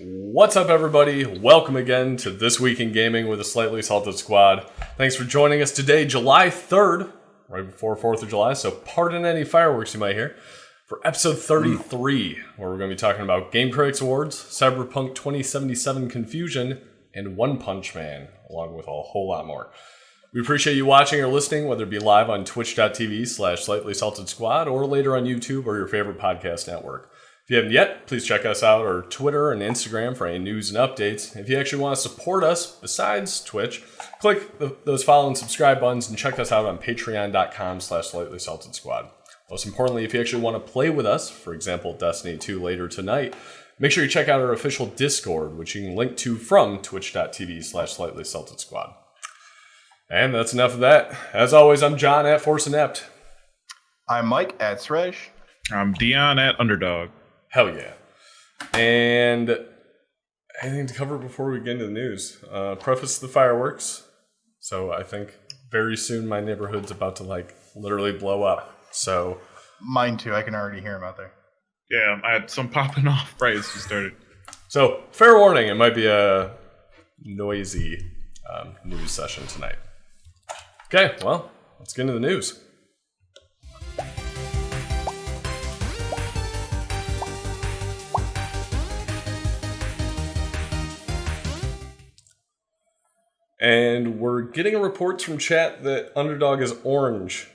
What's up, everybody? Welcome again to This Week in Gaming with a Slightly Salted Squad. Thanks for joining us today, July 3rd, right before 4th of July, so pardon any fireworks you might hear, for episode 33, where we're going to be talking about Game Critics Awards, Cyberpunk 2077 Confusion, and One Punch Man, along with a whole lot more. We appreciate you watching or listening, whether it be live on twitch.tv/Slightly Salted Squad or later on YouTube or your favorite podcast network. If you haven't yet, please check us out on Twitter and Instagram for any news and updates. If you actually want to support us besides Twitch, click those follow and subscribe buttons and check us out on patreon.com/Slightly Salted Squad. Most importantly, if you actually want to play with us, for example, Destiny 2 later tonight, make sure you check out our official Discord, which you can link to from twitch.tv/Slightly Salted Squad. And that's enough of that. As always, I'm John at Force Inept. I'm Mike at Sregge. I'm Deion at Underdog. Hell yeah. And anything to cover before we get into the news? Preface the fireworks. So I think very soon my neighborhood's about to literally blow up. So mine too. I can already hear them out there. Yeah, I had some popping off right as you started. So fair warning, it might be a noisy news session tonight. Okay, well, let's get into the news. And we're getting reports from chat that Underdog is orange.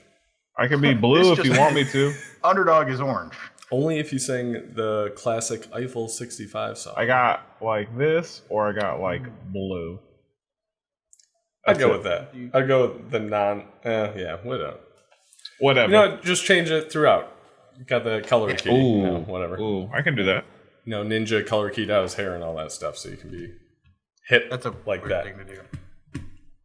I can be blue if you want me to. Underdog is orange. Only if you sing the classic Eiffel 65 song. I got like this, or I got like blue. I'd go with that. I'd go with the whatever. Whatever. You know, just change it throughout. You got the color key. Ooh. Whatever. Ooh, I can do that. Ninja color keyed out his hair and all that stuff, so you can be hip. That's a like weird that. thing to do.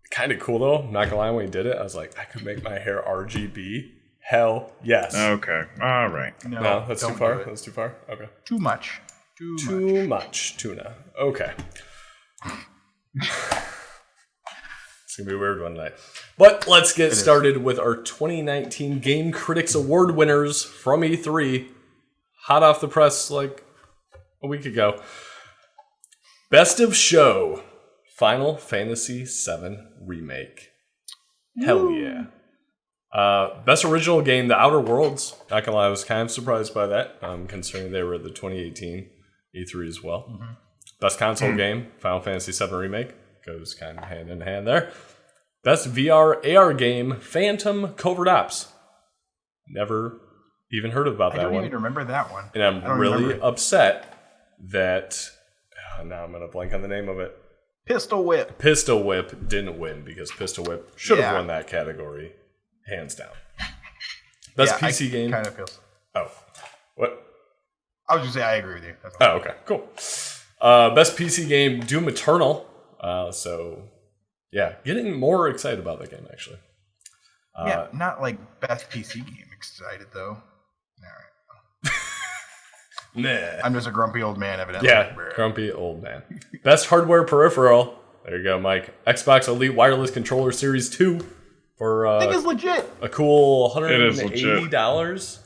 Kind of cool though. Not gonna lie, when he did it, I was like, I could make my hair RGB. Hell yes. Okay. All right. No, that's too far. That's too far. Okay. Too much. Too much tuna. Okay. It's gonna be a weird one tonight. But let's get started with our 2019 Game Critics Award winners from E3. Hot off the press like a week ago. Best of Show. Final Fantasy VII Remake. Hell yeah. Best Original Game, The Outer Worlds. Not gonna lie, I was kind of surprised by that, considering they were at the 2018 E3 as well. Mm-hmm. Best Console Game, Final Fantasy VII Remake. Goes kind of hand in hand there. Best VR AR Game, Phantom Covert Ops. Never even heard about that one. I don't even remember that one. And I'm really upset that... now I'm going to blank on the name of it. Pistol Whip. Pistol Whip didn't win because Pistol Whip should have won that category, hands down. Best PC game. Kind of feels. Oh, what? I was just saying I agree with you. That's all. Oh, okay, cool. Best PC game, Doom Eternal. So, yeah, getting more excited about that game actually. Yeah, not like best PC game excited though. All right. Nah. I'm just a grumpy old man, evidently. Yeah, grumpy old man. Best hardware peripheral. There you go, Mike. Xbox Elite Wireless Controller Series 2 for I think it's legit. A cool $180.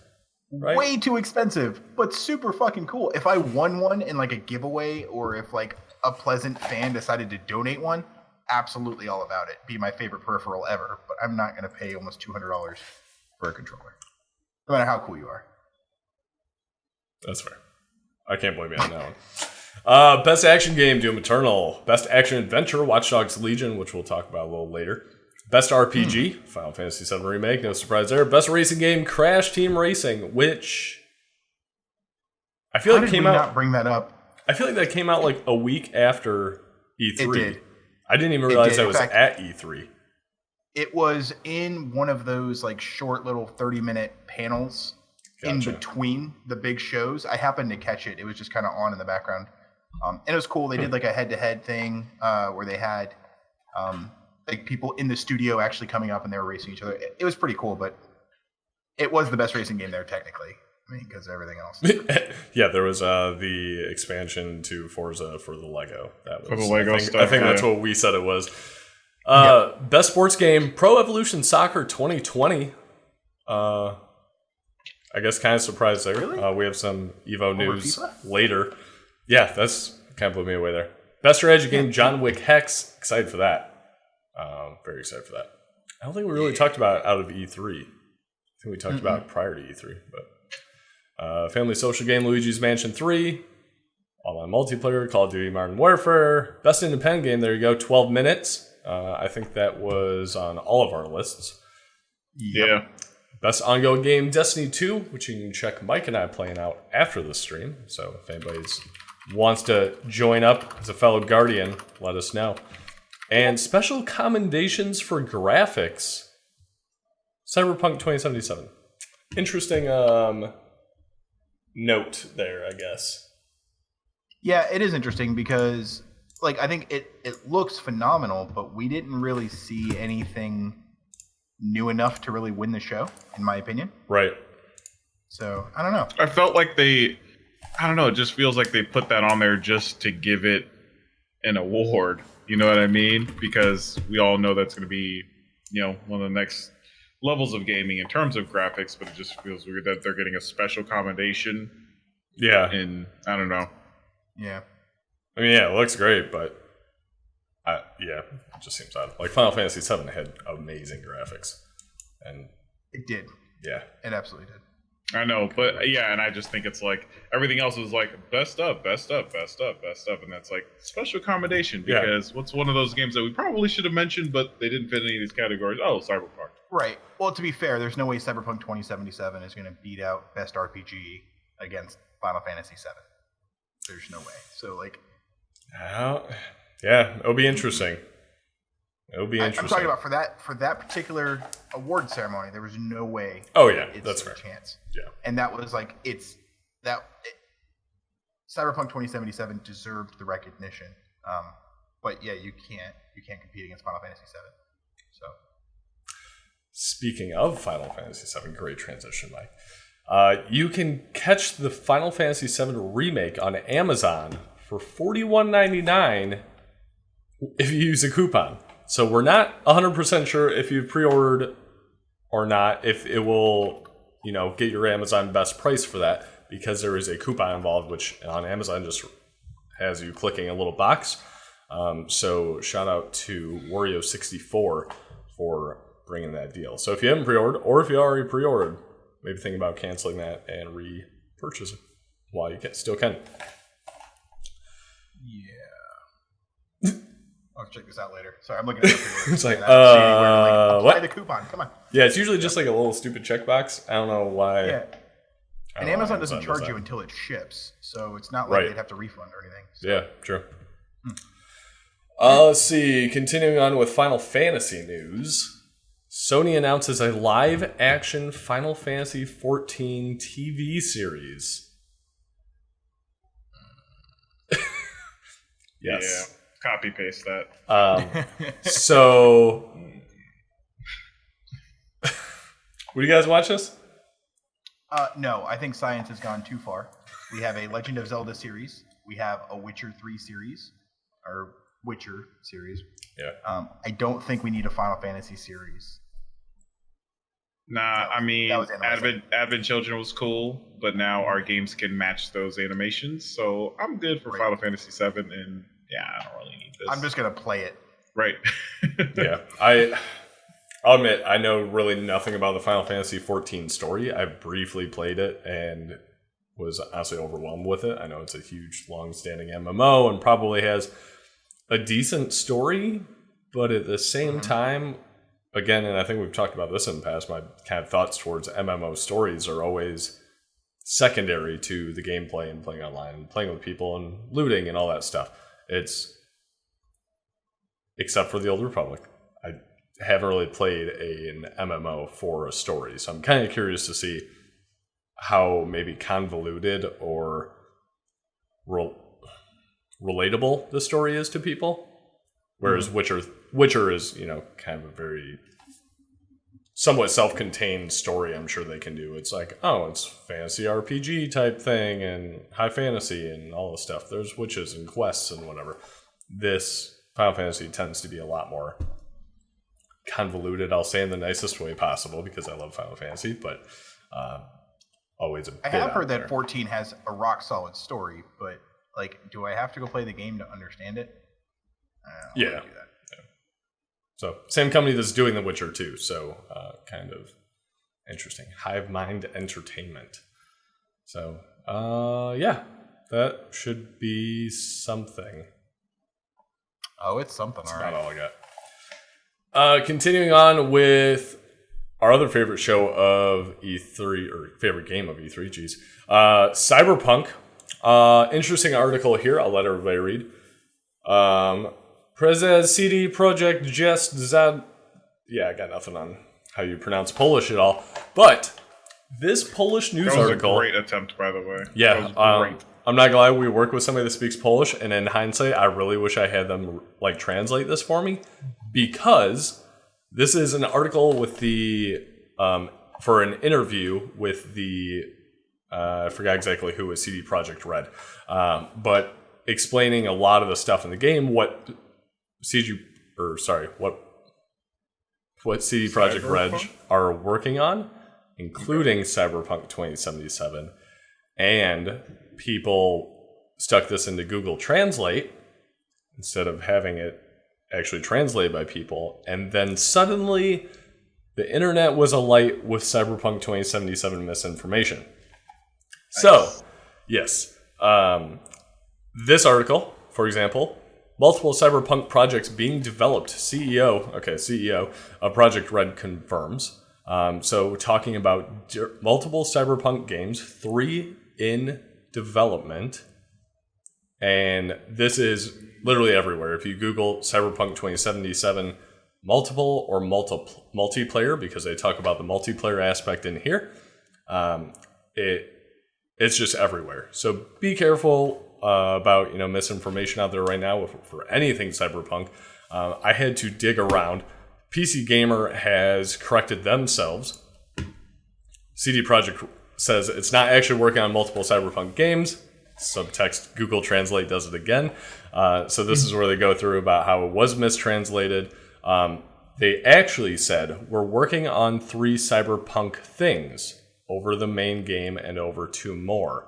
Right? Way too expensive, but super fucking cool. If I won one in like a giveaway, or if like a Pleasant fan decided to donate one, absolutely all about it. Be my favorite peripheral ever. But I'm not going to pay almost $200 for a controller, no matter how cool you are. That's fair. I can't blame you on that one. Best action game, Doom Eternal. Best action adventure, Watchdogs Legion, which we'll talk about a little later. Best RPG, Final Fantasy VII Remake, no surprise there. Best racing game, Crash Team Racing, which I feel like came out. Not bring that up. I feel like that came out like a week after E3. It did. I didn't even realize that was at E3. It was in one of those like short little 30-minute panels. Gotcha. In between the big shows. I happened to catch it. It was just kind of on in the background. And it was cool. They did like a head-to-head thing where they had like people in the studio actually coming up and they were racing each other. It was pretty cool, but it was the best racing game there technically. I mean, because of everything else. Yeah, there was the expansion to Forza for the Lego. That was, for the Lego stuff. I think that's what we said it was. Best sports game, Pro Evolution Soccer 2020. I guess kind of surprised there. Really? We have some Evo news later. Yeah, that's kind of blew me away there. Best strategy game, John Wick Hex. Excited for that. Very excited for that. I don't think we really talked about it out of E3. I think we talked about it prior to E3. But family social game, Luigi's Mansion 3. Online multiplayer, Call of Duty Modern Warfare. Best independent game, there you go, 12 minutes. I think that was on all of our lists. Yeah. Best ongoing game, Destiny 2, which you can check Mike and I playing out after the stream. So if anybody wants to join up as a fellow Guardian, let us know. And special commendations for graphics, Cyberpunk 2077. Interesting note there, I guess. Yeah, it is interesting because, like, I think it looks phenomenal, but we didn't really see anything new enough to really win the show, in my opinion. Right. So, I don't know. I felt like it just feels like they put that on there just to give it an award. You know what I mean? Because we all know that's going to be, one of the next levels of gaming in terms of graphics, but it just feels weird that they're getting a special commendation. Yeah. And I don't know. Yeah. I mean, yeah, it looks great, but it just seems odd. Like Final Fantasy VII had amazing graphics, and it did. Yeah, it absolutely did. I know, but yeah, and I just think it's like everything else is like best up, and that's like special accommodation because what's one of those games that we probably should have mentioned, but they didn't fit any of these categories? Oh, Cyberpunk. Right. Well, to be fair, there's no way Cyberpunk 2077 is going to beat out Best RPG against Final Fantasy VII. There's no way. So, like... yeah, it'll be interesting. It'll be interesting. I'm talking about for that particular award ceremony, there was no way. Oh, yeah, that's fair. Chance. Yeah. And that was like, Cyberpunk 2077 deserved the recognition. But yeah, you can't compete against Final Fantasy VII. So... Speaking of Final Fantasy VII, great transition, Mike. You can catch the Final Fantasy VII remake on Amazon for $41.99 if you use a coupon. So we're not 100% sure if you pre-ordered or not, if it will, get your Amazon best price for that, because there is a coupon involved, which on Amazon just has you clicking a little box. So shout out to Wario64 for bringing that deal. So if you haven't pre-ordered, or if you already pre-ordered, maybe think about canceling that and repurchase it while you still can. Yeah. I'll check this out later. Sorry, I'm looking at the It's like, apply what? the coupon. Come on. Yeah, it's usually just like a little stupid checkbox. I don't know why. Yeah. And Amazon doesn't charge you until it ships, so it's not like they'd have to refund or anything. So. Yeah, true. Let's see. Continuing on with Final Fantasy news. Sony announces a live-action Final Fantasy XIV TV series. Yes. Yeah. Copy paste that. So, would you guys watch this? No, I think science has gone too far. We have a Legend of Zelda series. We have a Witcher 3 series, or Witcher series. Yeah. I don't think we need a Final Fantasy series. Nah, I mean, Advent Children was cool, but now our games can match those animations, so I'm good for Final Fantasy VII, and yeah, I don't really need this. I'm just going to play it. Right. Yeah. I'll admit, I know really nothing about the Final Fantasy XIV story. I briefly played it and was honestly overwhelmed with it. I know it's a huge, long-standing MMO and probably has a decent story, but at the same time, again, and I think we've talked about this in the past, my kind of thoughts towards MMO stories are always secondary to the gameplay and playing online and playing with people and looting and all that stuff. It's, except for the Old Republic, I haven't really played an MMO for a story, so I'm kind of curious to see how maybe convoluted or relatable the story is to people. Whereas Witcher is, kind of a very somewhat self-contained story I'm sure they can do. It's like, oh, it's fantasy RPG type thing and high fantasy and all this stuff. There's witches and quests and whatever. This Final Fantasy tends to be a lot more convoluted, I'll say in the nicest way possible, because I love Final Fantasy, but always a bit I have heard there. that 14 has a rock-solid story, but Like, do I have to go play the game to understand it? I don't wanna do that. So, same company that's doing The Witcher 2. So, kind of interesting. Hive Mind Entertainment. So, that should be something. Oh, it's something, That's all right. about all I got. Continuing on with our other favorite show of E3, or favorite game of E3, Cyberpunk. Interesting article here. I'll let everybody read. Prezes CD Projekt Jest Zad. Yeah, I got nothing on how you pronounce Polish at all. But this Polish news That was article. a great attempt, by the way. Yeah, That was great. I'm not glad we work with somebody that speaks Polish, and in hindsight, I really wish I had them like translate this for me, because this is an article with the for an interview with the I forgot exactly who was CD Projekt Red, but explaining a lot of the stuff in the game, what CD Projekt Red are working on, including Cyberpunk 2077, and people stuck this into Google Translate instead of having it actually translated by people, and then suddenly the internet was alight with Cyberpunk 2077 misinformation. Nice. So, yes, this article, for example, multiple Cyberpunk projects being developed. CEO of Project Red confirms. So, talking about multiple Cyberpunk games, 3 in development, and this is literally everywhere. If you Google Cyberpunk 2077 multiple or multiplayer, because they talk about the multiplayer aspect in here, it's just everywhere. So be careful about misinformation out there right now for anything Cyberpunk. I had to dig around. PC Gamer has corrected themselves. CD Projekt says it's not actually working on multiple Cyberpunk games. Subtext Google Translate does it again. So this is where they go through about how it was mistranslated. They actually said, we're working on 3 Cyberpunk things over the main game and over 2 more.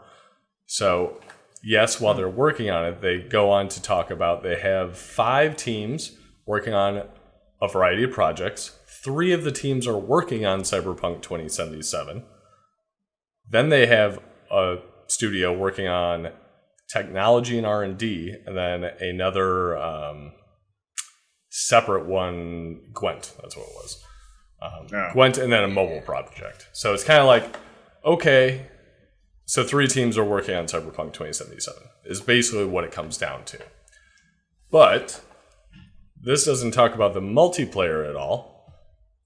So, yes, while they're working on it, they go on to talk about they have 5 teams working on a variety of projects. 3 of the teams are working on Cyberpunk 2077. Then they have a studio working on technology and R&D, and then another separate one, Gwent, that's what it was. Gwent, and then a mobile project. So it's kind of like, okay, so 3 teams are working on Cyberpunk 2077 is basically what it comes down to. But this doesn't talk about the multiplayer at all,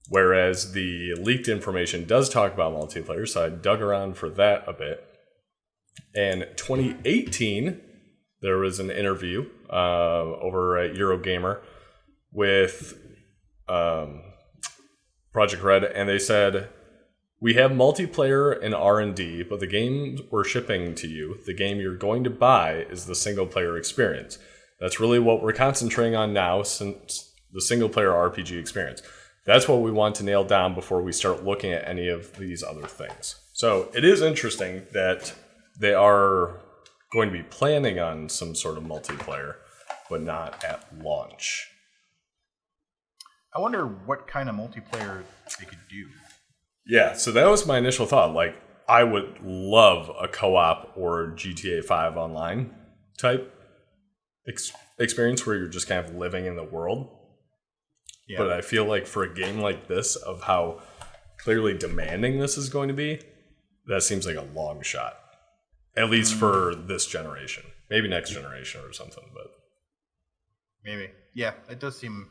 whereas the leaked information does talk about multiplayer, so I dug around for that a bit. And 2018, there was an interview over at Eurogamer with Project Red, and they said, we have multiplayer and R&D, but the game we're shipping to you, the game you're going to buy, is the single-player experience. That's really what we're concentrating on now, since the single-player RPG experience. That's what we want to nail down before we start looking at any of these other things. So it is interesting that they are going to be planning on some sort of multiplayer, but not at launch. I wonder what kind of multiplayer they could do. Yeah, so that was my initial thought. Like, I would love a co-op or GTA 5 online type experience where you're just kind of living in the world. Yeah. But I feel like for a game like this, of how clearly demanding this is going to be, that seems like a long shot. At least for this generation. Maybe next generation or something, but... Maybe. Yeah, it does seem...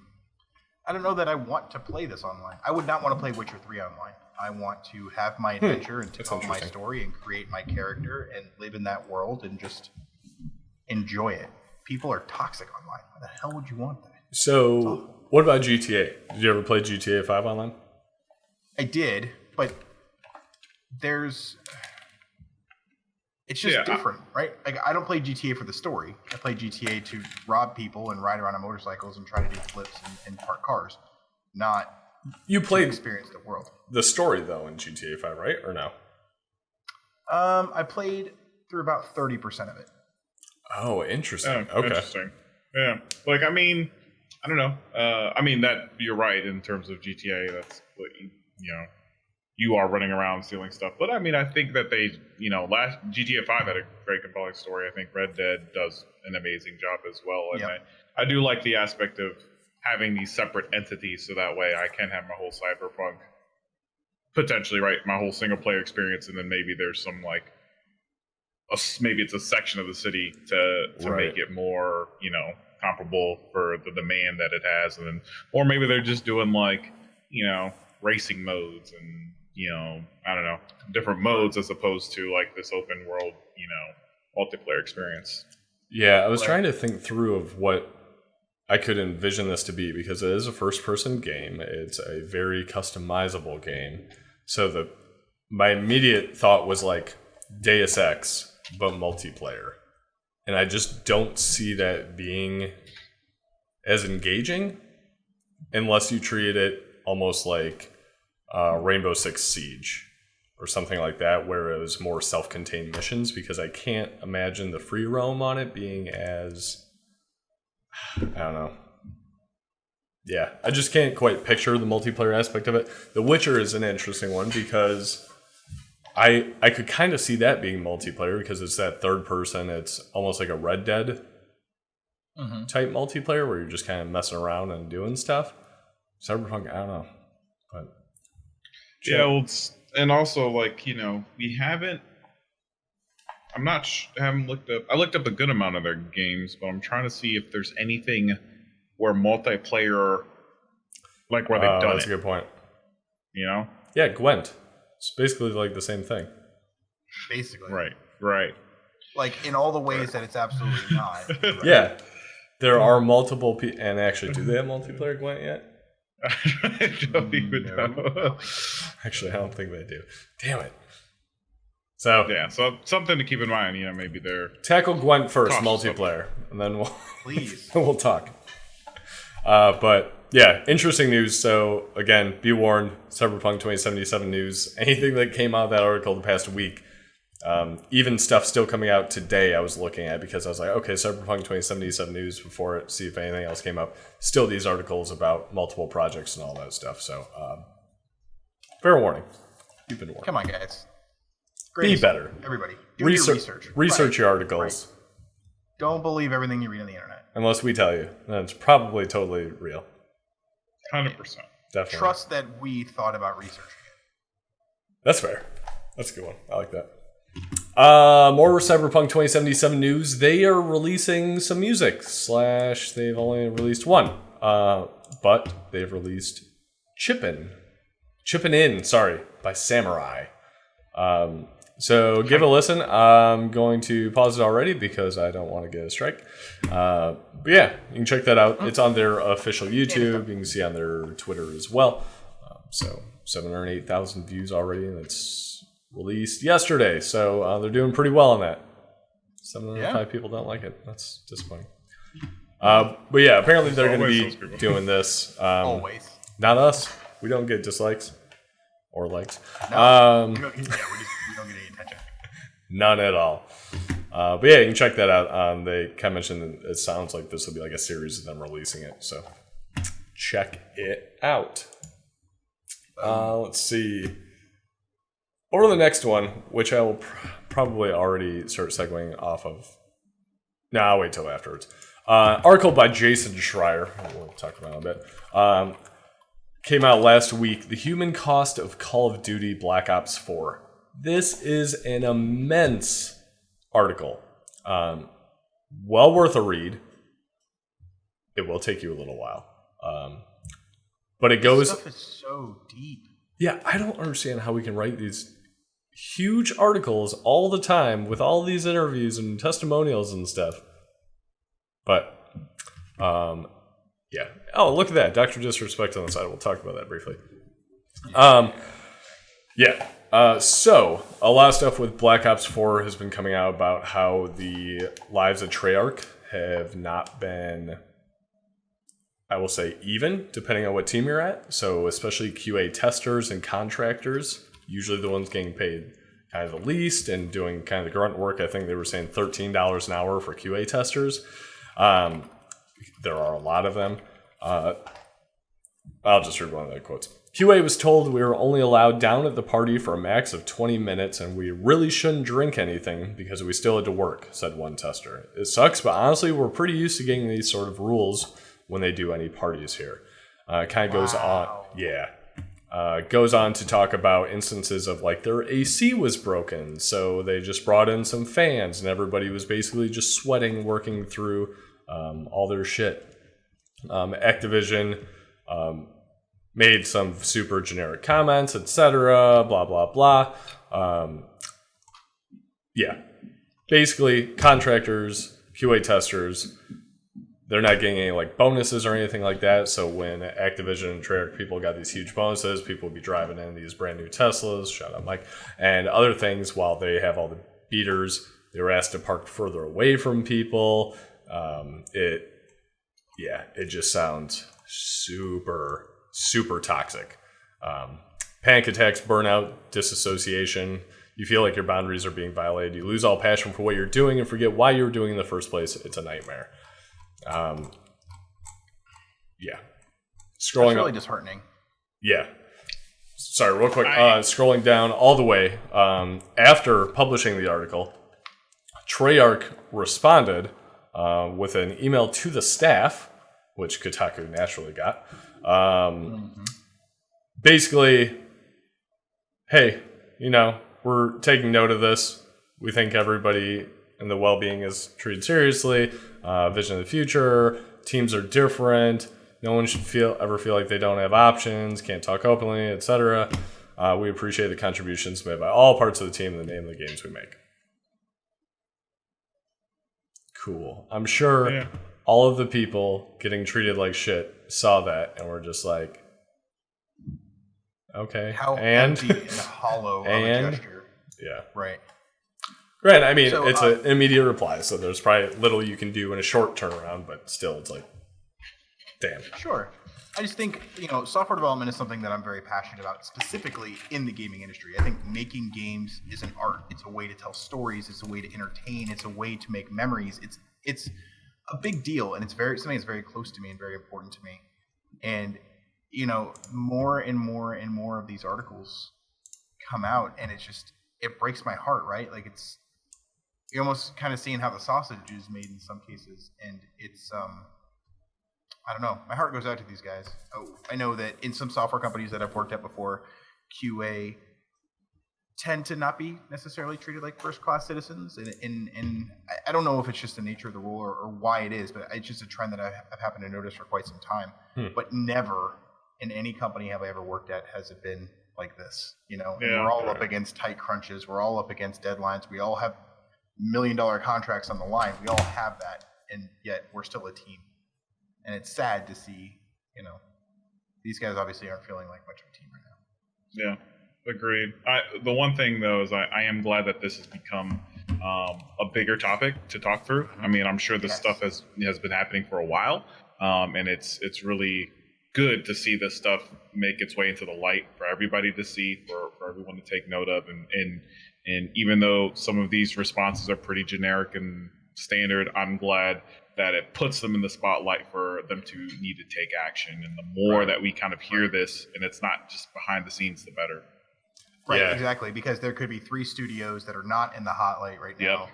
I don't know that I want to play this online. I would not want to play Witcher 3 online. I want to have my adventure and tell my story and create my character and live in that world and just enjoy it. People are toxic online. Why the hell would you want that? So, what about GTA? Did you ever play GTA 5 online? I did, but it's just different, right? Like, I don't play GTA for the story. I play GTA to rob people and ride around on motorcycles and try to do flips and park cars, not to experience the world. The story, though, in GTA 5, right? Or no? I played through about 30% of it. Oh, interesting. Yeah, okay. Interesting. Yeah. Like, I mean, I don't know. I mean, that you're right in terms of GTA. That's what you are running around stealing stuff. But I mean, I think that they, last GTA 5 had a great compelling story. I think Red Dead does an amazing job as well. And I do like the aspect of having these separate entities, so that way I can have my whole Cyberpunk, potentially, right, my whole single player experience, and then maybe there's some maybe it's a section of the city to make it more, comparable for the demand that it has, and then, or maybe they're just doing racing modes and I don't know, different modes as opposed to like this open world multiplayer experience. Yeah, I was trying to think through of what I could envision this to be, because it is a first person game. It's a very customizable game. So my immediate thought was like Deus Ex, but multiplayer. And I just don't see that being as engaging unless you treat it almost like Rainbow Six Siege or something like that, where it was more self-contained missions, because I can't imagine the free roam on it being as, I don't know. Yeah, I just can't quite picture the multiplayer aspect of it. The Witcher is an interesting one because I could kind of see that being multiplayer, because it's that third person. It's almost like a Red Dead type multiplayer where you're just kind of messing around and doing stuff. Cyberpunk, I don't know. But yeah, well, and also we haven't. Haven't looked up. I looked up a good amount of their games, but I'm trying to see if there's anything where multiplayer, like where they've done that's it. a good point. Yeah, Gwent. It's basically like the same thing. Basically. Right. Like in all the ways that it's absolutely not. Right? Yeah. There are multiple people. And actually, do they have multiplayer Gwent yet? I don't even know. Actually, I don't think they do. Damn it. So yeah, so something to keep in mind. Maybe they're tackle Gwent first, multiplayer, and then please we'll talk. But yeah, interesting news. So again, be warned, Cyberpunk 2077 news. Anything that came out of that article the past week, even stuff still coming out today, I was looking at, because I was like, okay, Cyberpunk 2077 news before it, see if anything else came up. Still these articles about multiple projects and all that stuff. So fair warning. You've been warned. Come on, guys. Be better. Everybody. Do your research. Research your articles. Right. Don't believe everything you read on the internet. Unless we tell you. Then it's probably totally real. 100%. Definitely. Trust that we thought about researching it. That's fair. That's a good one. I like that. More Cyberpunk 2077 news. They are releasing some music. / they've only released one. But they've released Chippin' In, by Samurai. So give it a listen. I'm going to pause it already because I don't want to get a strike. But yeah, you can check that out. It's on their official YouTube. You can see on their Twitter as well. So 708,000 views already, and it's released yesterday. So they're doing pretty well on that. 705 people don't like it. That's disappointing. But yeah, apparently they're going to be doing this. Always. Not us. We don't get dislikes or likes. No, we don't get any attention. None at all. But yeah, you can check that out. They kind of mentioned it sounds like this will be like a series of them releasing it. So check it out. Let's see. Or the next one, which I will probably already start segueing off of. No, I'll wait till afterwards. Article by Jason Schreier. We'll talk about it a bit. Came out last week. The human cost of Call of Duty Black Ops 4. This is an immense article. Well worth a read. It will take you a little while. But it goes... This stuff is so deep. Yeah, I don't understand how we can write these huge articles all the time with all these interviews and testimonials and stuff. But, yeah. Oh, look at that. Dr. Disrespect on the side. We'll talk about that briefly. Yeah. So, a lot of stuff with Black Ops 4 has been coming out about how the lives of Treyarch have not been, I will say, even, depending on what team you're at. So, especially QA testers and contractors, usually the ones getting paid kind of the least and doing kind of the grunt work. I think they were saying $13 an hour for QA testers. There are a lot of them. I'll just read one of the quotes. QA was told we were only allowed down at the party for a max of 20 minutes and we really shouldn't drink anything because we still had to work, said one tester. It sucks, but honestly, we're pretty used to getting these sort of rules when they do any parties here. It kind of goes on. Yeah. Goes on to talk about instances of like their AC was broken, so they just brought in some fans and everybody was basically just sweating working through all their shit. Activision made some super generic comments, etc., blah, blah, blah. Yeah. Basically, contractors, QA testers, they're not getting any like bonuses or anything like that. So when Activision and Treyarch people got these huge bonuses, people would be driving in these brand new Teslas, shout out Mike, and other things while they have all the beaters. They were asked to park further away from people. It just sounds super toxic. Panic attacks, burnout, disassociation. You feel like your boundaries are being violated. You lose all passion for what you're doing and forget why you were doing it in the first place. It's a nightmare. Scrolling That's really up. Disheartening. Yeah. Sorry, real quick. Scrolling down all the way. After publishing the article, Treyarch responded with an email to the staff, which Kotaku naturally got. Basically, hey, we're taking note of this. We think everybody and the well-being is treated seriously. Vision of the future. Teams are different. No one should ever feel like they don't have options, can't talk openly, etc. We appreciate the contributions made by all parts of the team and the name of the games we make. Cool. I'm sure all of the people getting treated like shit saw that and were just like, okay. How empty and hollow of a gesture. Yeah. Right. Granted, I mean, it's an immediate reply, so there's probably little you can do in a short turnaround, but still, it's like, damn. Sure. I just think, software development is something that I'm very passionate about, specifically in the gaming industry. I think making games is an art. It's a way to tell stories. It's a way to entertain. It's a way to make memories. It's a big deal, and it's something that's very close to me and very important to me. And, more and more and more of these articles come out, and it breaks my heart, right? Like, you're almost kind of seeing how the sausage is made in some cases, and it's I don't know. My heart goes out to these guys. I know that in some software companies that I've worked at before, QA tend to not be necessarily treated like first-class citizens, and I don't know if it's just the nature of the role or why it is, but it's just a trend that I've happened to notice for quite some time. But never in any company have I ever worked at has it been like this. And we're all up against tight crunches. We're all up against deadlines. We all have $1 million contracts on the line. We all have that, and yet we're still a team. And it's sad to see, these guys obviously aren't feeling like much of a team right now. Yeah, agreed. The one thing, though, is I am glad that this has become a bigger topic to talk through. I mean, I'm sure this stuff has been happening for a while, and it's really good to see this stuff make its way into the light for everybody to see, for everyone to take note of. And even though some of these responses are pretty generic and standard, I'm glad that it puts them in the spotlight for them to need to take action. And the more that we kind of hear this, and it's not just behind the scenes, the better. Right, exactly. Because there could be 3 studios that are not in the hotlight right now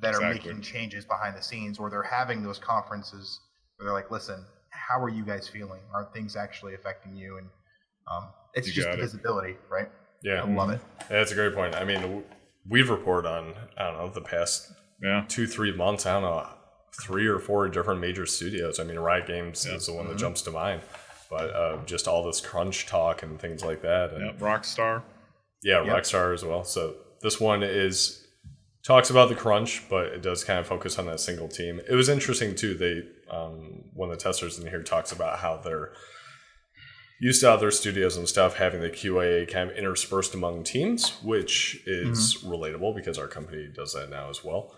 that are making changes behind the scenes, or they're having those conferences where they're like, listen, how are you guys feeling? Are things actually affecting you? And it's just visibility, right? Yeah. I love it. Yeah, that's a great point. I mean, we've reported on, I don't know, the past 2-3 months, I don't know, 3 or 4 different major studios. I mean, Riot Games is the one that jumps to mind, but just all this crunch talk and things like that. And, Rockstar. Yeah, Rockstar as well. So this one talks about the crunch, but it does kind of focus on that single team. It was interesting too. They one of the testers in here talks about how they're used to other studios and stuff having the QA kind of interspersed among teams, which is relatable because our company does that now as well.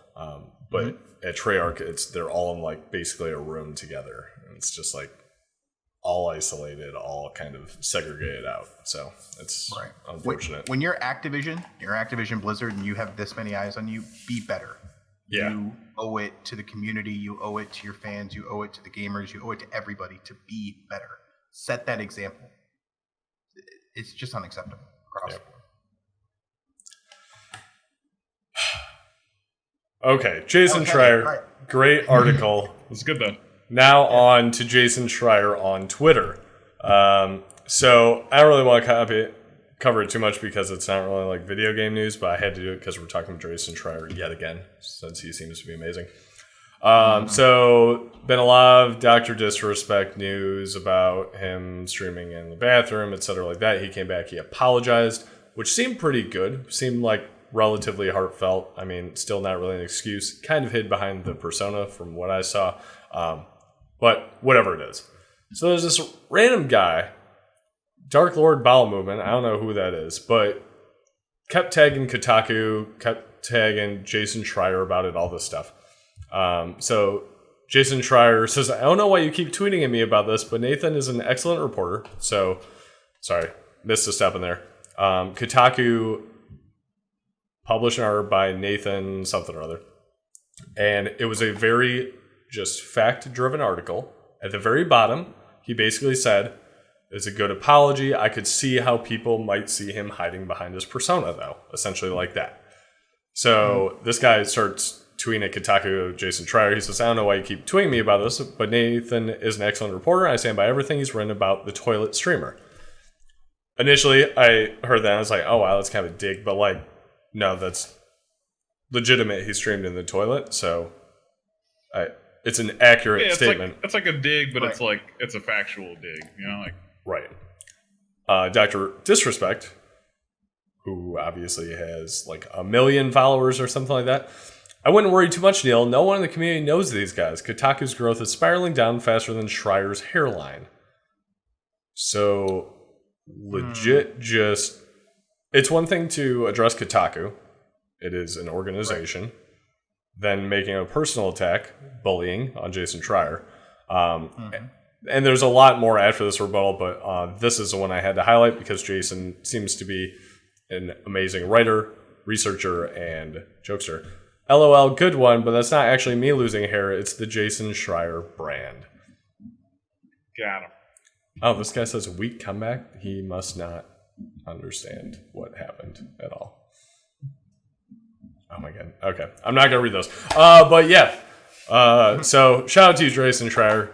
But at Treyarch, they're all in like basically a room together. And it's just like, all isolated, all kind of segregated out. So it's unfortunate. When you're Activision Blizzard, and you have this many eyes on you, be better. Yeah. You owe it to the community, you owe it to your fans, you owe it to the gamers, you owe it to everybody to be better. Set that example. It's just unacceptable across the board. Okay, Jason Schreier, great article. It's good though. Now on to Jason Schreier on Twitter. So I don't really want to cover it too much because it's not really like video game news, but I had to do it because we're talking to Jason Schreier yet again, since he seems to be amazing. So been a lot of Dr. Disrespect news about him streaming in the bathroom, etc. like that. He came back, he apologized, which seemed pretty good. Seemed like relatively heartfelt. I mean, still not really an excuse. Kind of hid behind the persona from what I saw. But whatever it is. So there's this random guy, Dark Lord Bowel Movement, I don't know who that is, but kept tagging Kotaku, kept tagging Jason Schreier about it, all this stuff. So Jason Schreier says, I don't know why you keep tweeting at me about this, but Nathan is an excellent reporter. So, sorry, missed a step in there. Kotaku published an article by Nathan something or other. And it was a very just fact-driven article. At the very bottom, he basically said, it's a good apology. I could see how people might see him hiding behind his persona, though. Essentially like that. So this guy starts tweeting at Kotaku, Jason Schreier. He says, I don't know why you keep tweeting me about this, but Nathan is an excellent reporter. I stand by everything he's written about the toilet streamer. Initially, I heard that and I was like, oh, wow, that's kind of a dig. But, like, no, that's legitimate. He streamed in the toilet, so it's an accurate statement. It's like a dig, but it's a factual dig, you know, like right. Dr. Disrespect, who obviously has like 1 million followers or something like that. I wouldn't worry too much, Neil. No one in the community knows these guys. Kotaku's growth is spiraling down faster than Schreier's hairline. So legit, just it's one thing to address Kotaku. It is an organization. Right. Then making a personal attack, bullying on Jason Schreier. And there's a lot more after this rebuttal, but this is the one I had to highlight because Jason seems to be an amazing writer, researcher, and jokester. LOL, good one, but that's not actually me losing hair. It's the Jason Schreier brand. Got him. Oh, this guy says weak comeback. He must not understand what happened at all. Oh my god. Okay. I'm not going to read those. But yeah. So shout out to you, Jason Schreier.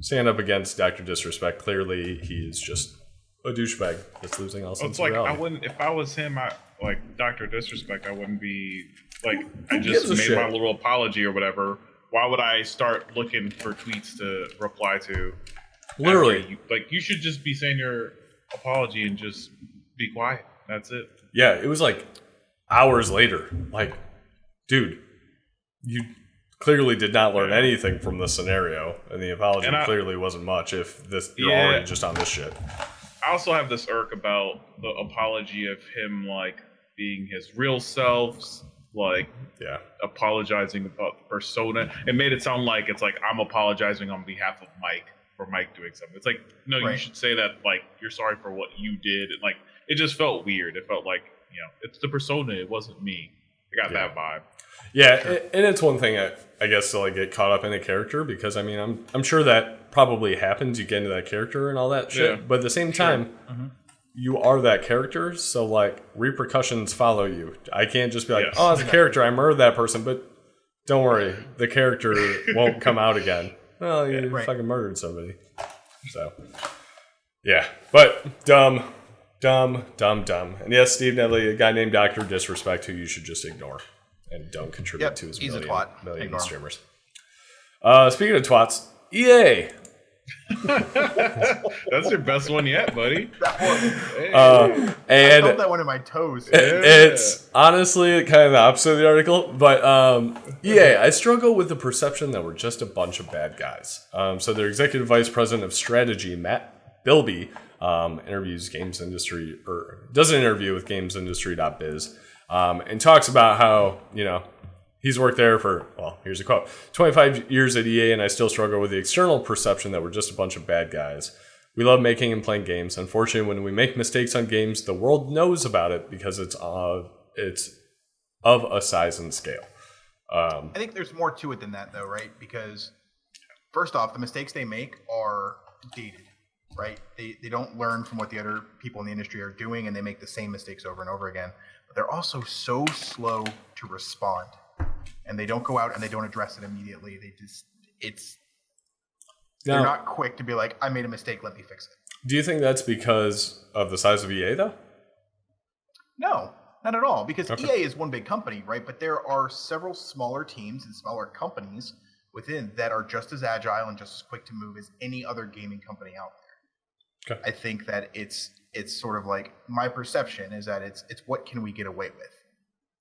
Stand up against Dr. Disrespect. Clearly, he is just a douchebag that's losing all sense of reality. I wouldn't, if I was him, like Dr. Disrespect, I wouldn't be like, I just made my little apology or whatever. Why would I start looking for tweets to reply to? Literally. You should just be saying your apology and just be quiet. That's it. Yeah, it was like hours later. Like, dude, you clearly did not learn anything from this scenario, and the apology clearly wasn't much if you're already just on this shit. I also have this irk about the apology of him, like, being his real self, like, apologizing about the persona. It made it sound like it's like, I'm apologizing on behalf of Mike for Mike doing something. It's like, no, you should say that, like, you're sorry for what you did. And, like, it just felt weird. It felt like, you know, it's the persona. It wasn't me. I got that vibe. Yeah, and it's one thing, I guess, to like get caught up in a character because, I mean, I'm sure that probably happens. You get into that character and all that shit. Yeah. But at the same time, you are that character, so, like, repercussions follow you. I can't just be like, oh, as a character, I murdered that person, but don't worry, the character won't come out again. Well, you fucking murdered somebody. So, yeah. But dumb. And yes, Steve Nedley, a guy named Dr. Disrespect who you should just ignore. And don't contribute to his million streamers. Speaking of twats, EA. That's your best one yet, buddy. And I felt that one in my toes. It's honestly kind of the opposite of the article, but EA, I struggle with the perception that we're just a bunch of bad guys. So their executive vice president of strategy, Matt Bilby, interviews games industry, or does an interview with gamesindustry.biz. And talks about how, you know, He's worked there for, well, here's a quote, 25 years at EA, and I still struggle with the external perception that we're just a bunch of bad guys. We love making and playing games. Unfortunately, when we make mistakes on games, the world knows about it because it's of a size and scale. I think there's more to it than that, though, right? Because first off, the mistakes they make are dated, right? They don't learn from what the other people in the industry are doing, and they make the same mistakes over and over again. But they're also so slow to respond, and they don't go out and they don't address it immediately. They're not quick to be like, I made a mistake, let me fix it. Do you think that's because of the size of EA, though? No, not at all. Because EA is one big company, right? But there are several smaller teams and smaller companies within that are just as agile and just as quick to move as any other gaming company out there. Okay. I think that it's sort of like, my perception is that it's what can we get away with?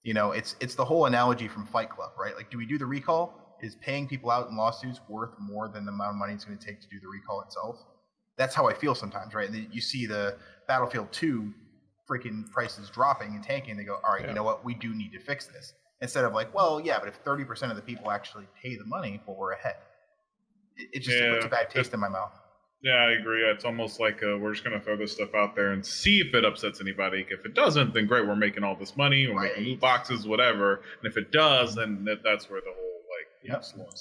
You know, it's the whole analogy from Fight Club, right? Like, do we do the recall? Is paying people out in lawsuits worth more than the amount of money it's going to take to do the recall itself? That's how I feel sometimes, right? And you see the Battlefield 2 freaking prices dropping and tanking, and they go, all right, you know what? We do need to fix this. Instead of like, well, yeah, but if 30% of the people actually pay the money, well, we're ahead. It just puts a bad taste in my mouth. Yeah, I agree. It's almost like we're just going to throw this stuff out there and see if it upsets anybody. If it doesn't, then great, we're making all this money, we're making loot boxes, whatever. And if it does, then that's where the whole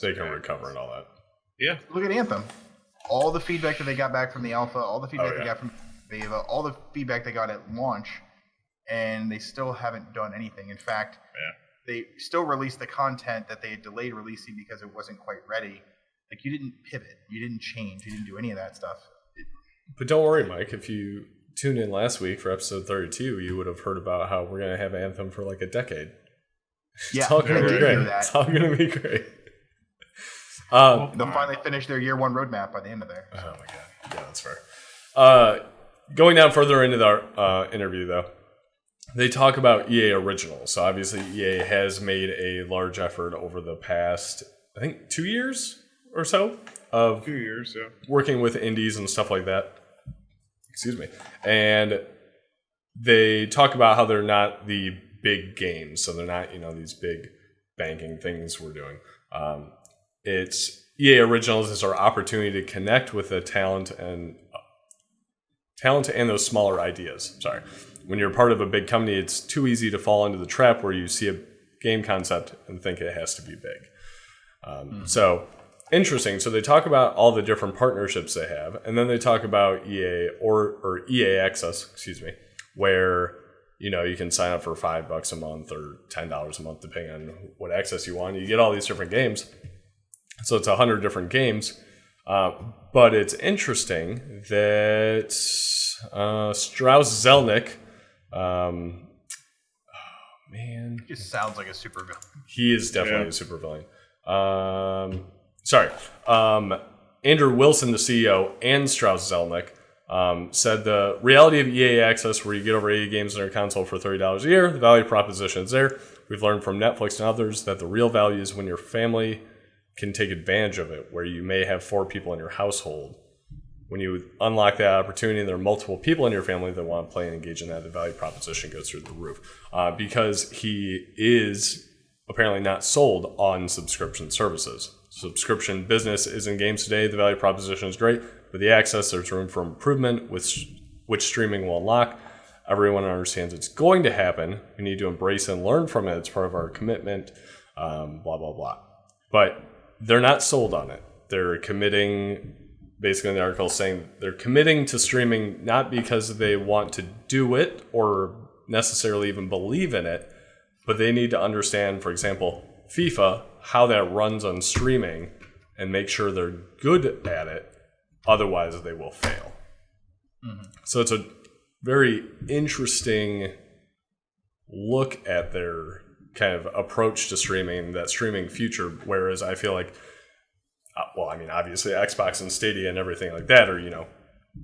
they can recover and all that. Yeah. Look at Anthem. All the feedback that they got back from the alpha, all the feedback they got from beta, all the feedback they got at launch, and they still haven't done anything. In fact, they still released the content that they had delayed releasing because it wasn't quite ready. Like, you didn't pivot, you didn't change, you didn't do any of that stuff. But don't worry, Mike. If you tuned in last week for episode 32, you would have heard about how we're going to have Anthem for like a decade. Yeah, it's all going to be great. It's all going to be great. They'll finally finish their year one roadmap by the end of there. Oh my god, yeah, that's fair. Going down further into the interview, though, they talk about EA Originals. So obviously, EA has made a large effort over the past, I think, 2 years or so of 2 years, working with indies and stuff like that. Excuse me, and they talk about how they're not the big games, so they're not, these big banking things we're doing. It's EA Originals is our opportunity to connect with the talent and those smaller ideas. Sorry, when you're part of a big company, it's too easy to fall into the trap where you see a game concept and think it has to be big. So interesting. So they talk about all the different partnerships they have, and then they talk about EA or EA Access, where you can sign up for $5 a month or $10 a month, depending on what access you want. You get all these different games. So it's 100 different games. But it's interesting that Strauss Zelnick, He just sounds like a supervillain. He is definitely a supervillain. Andrew Wilson, the CEO, and Strauss Zelnick said the reality of EA Access, where you get over 80 games on your console for $30 a year, the value proposition is there. We've learned from Netflix and others that the real value is when your family can take advantage of it, where you may have 4 people in your household. When you unlock that opportunity and there are multiple people in your family that want to play and engage in that, the value proposition goes through the roof. Because he is apparently not sold on subscription services. Subscription business is in games today. The value proposition is great. But the access, there's room for improvement, which streaming will unlock. Everyone understands it's going to happen. We need to embrace and learn from it. It's part of our commitment, blah, blah, blah. But they're not sold on it. They're committing, basically in the article saying they're committing to streaming not because they want to do it or necessarily even believe in it, but they need to understand, for example, FIFA, how that runs on streaming and make sure they're good at it. Otherwise, they will fail. Mm-hmm. So it's a very interesting look at their kind of approach to streaming, that streaming future, whereas I feel like, obviously Xbox and Stadia and everything like that are,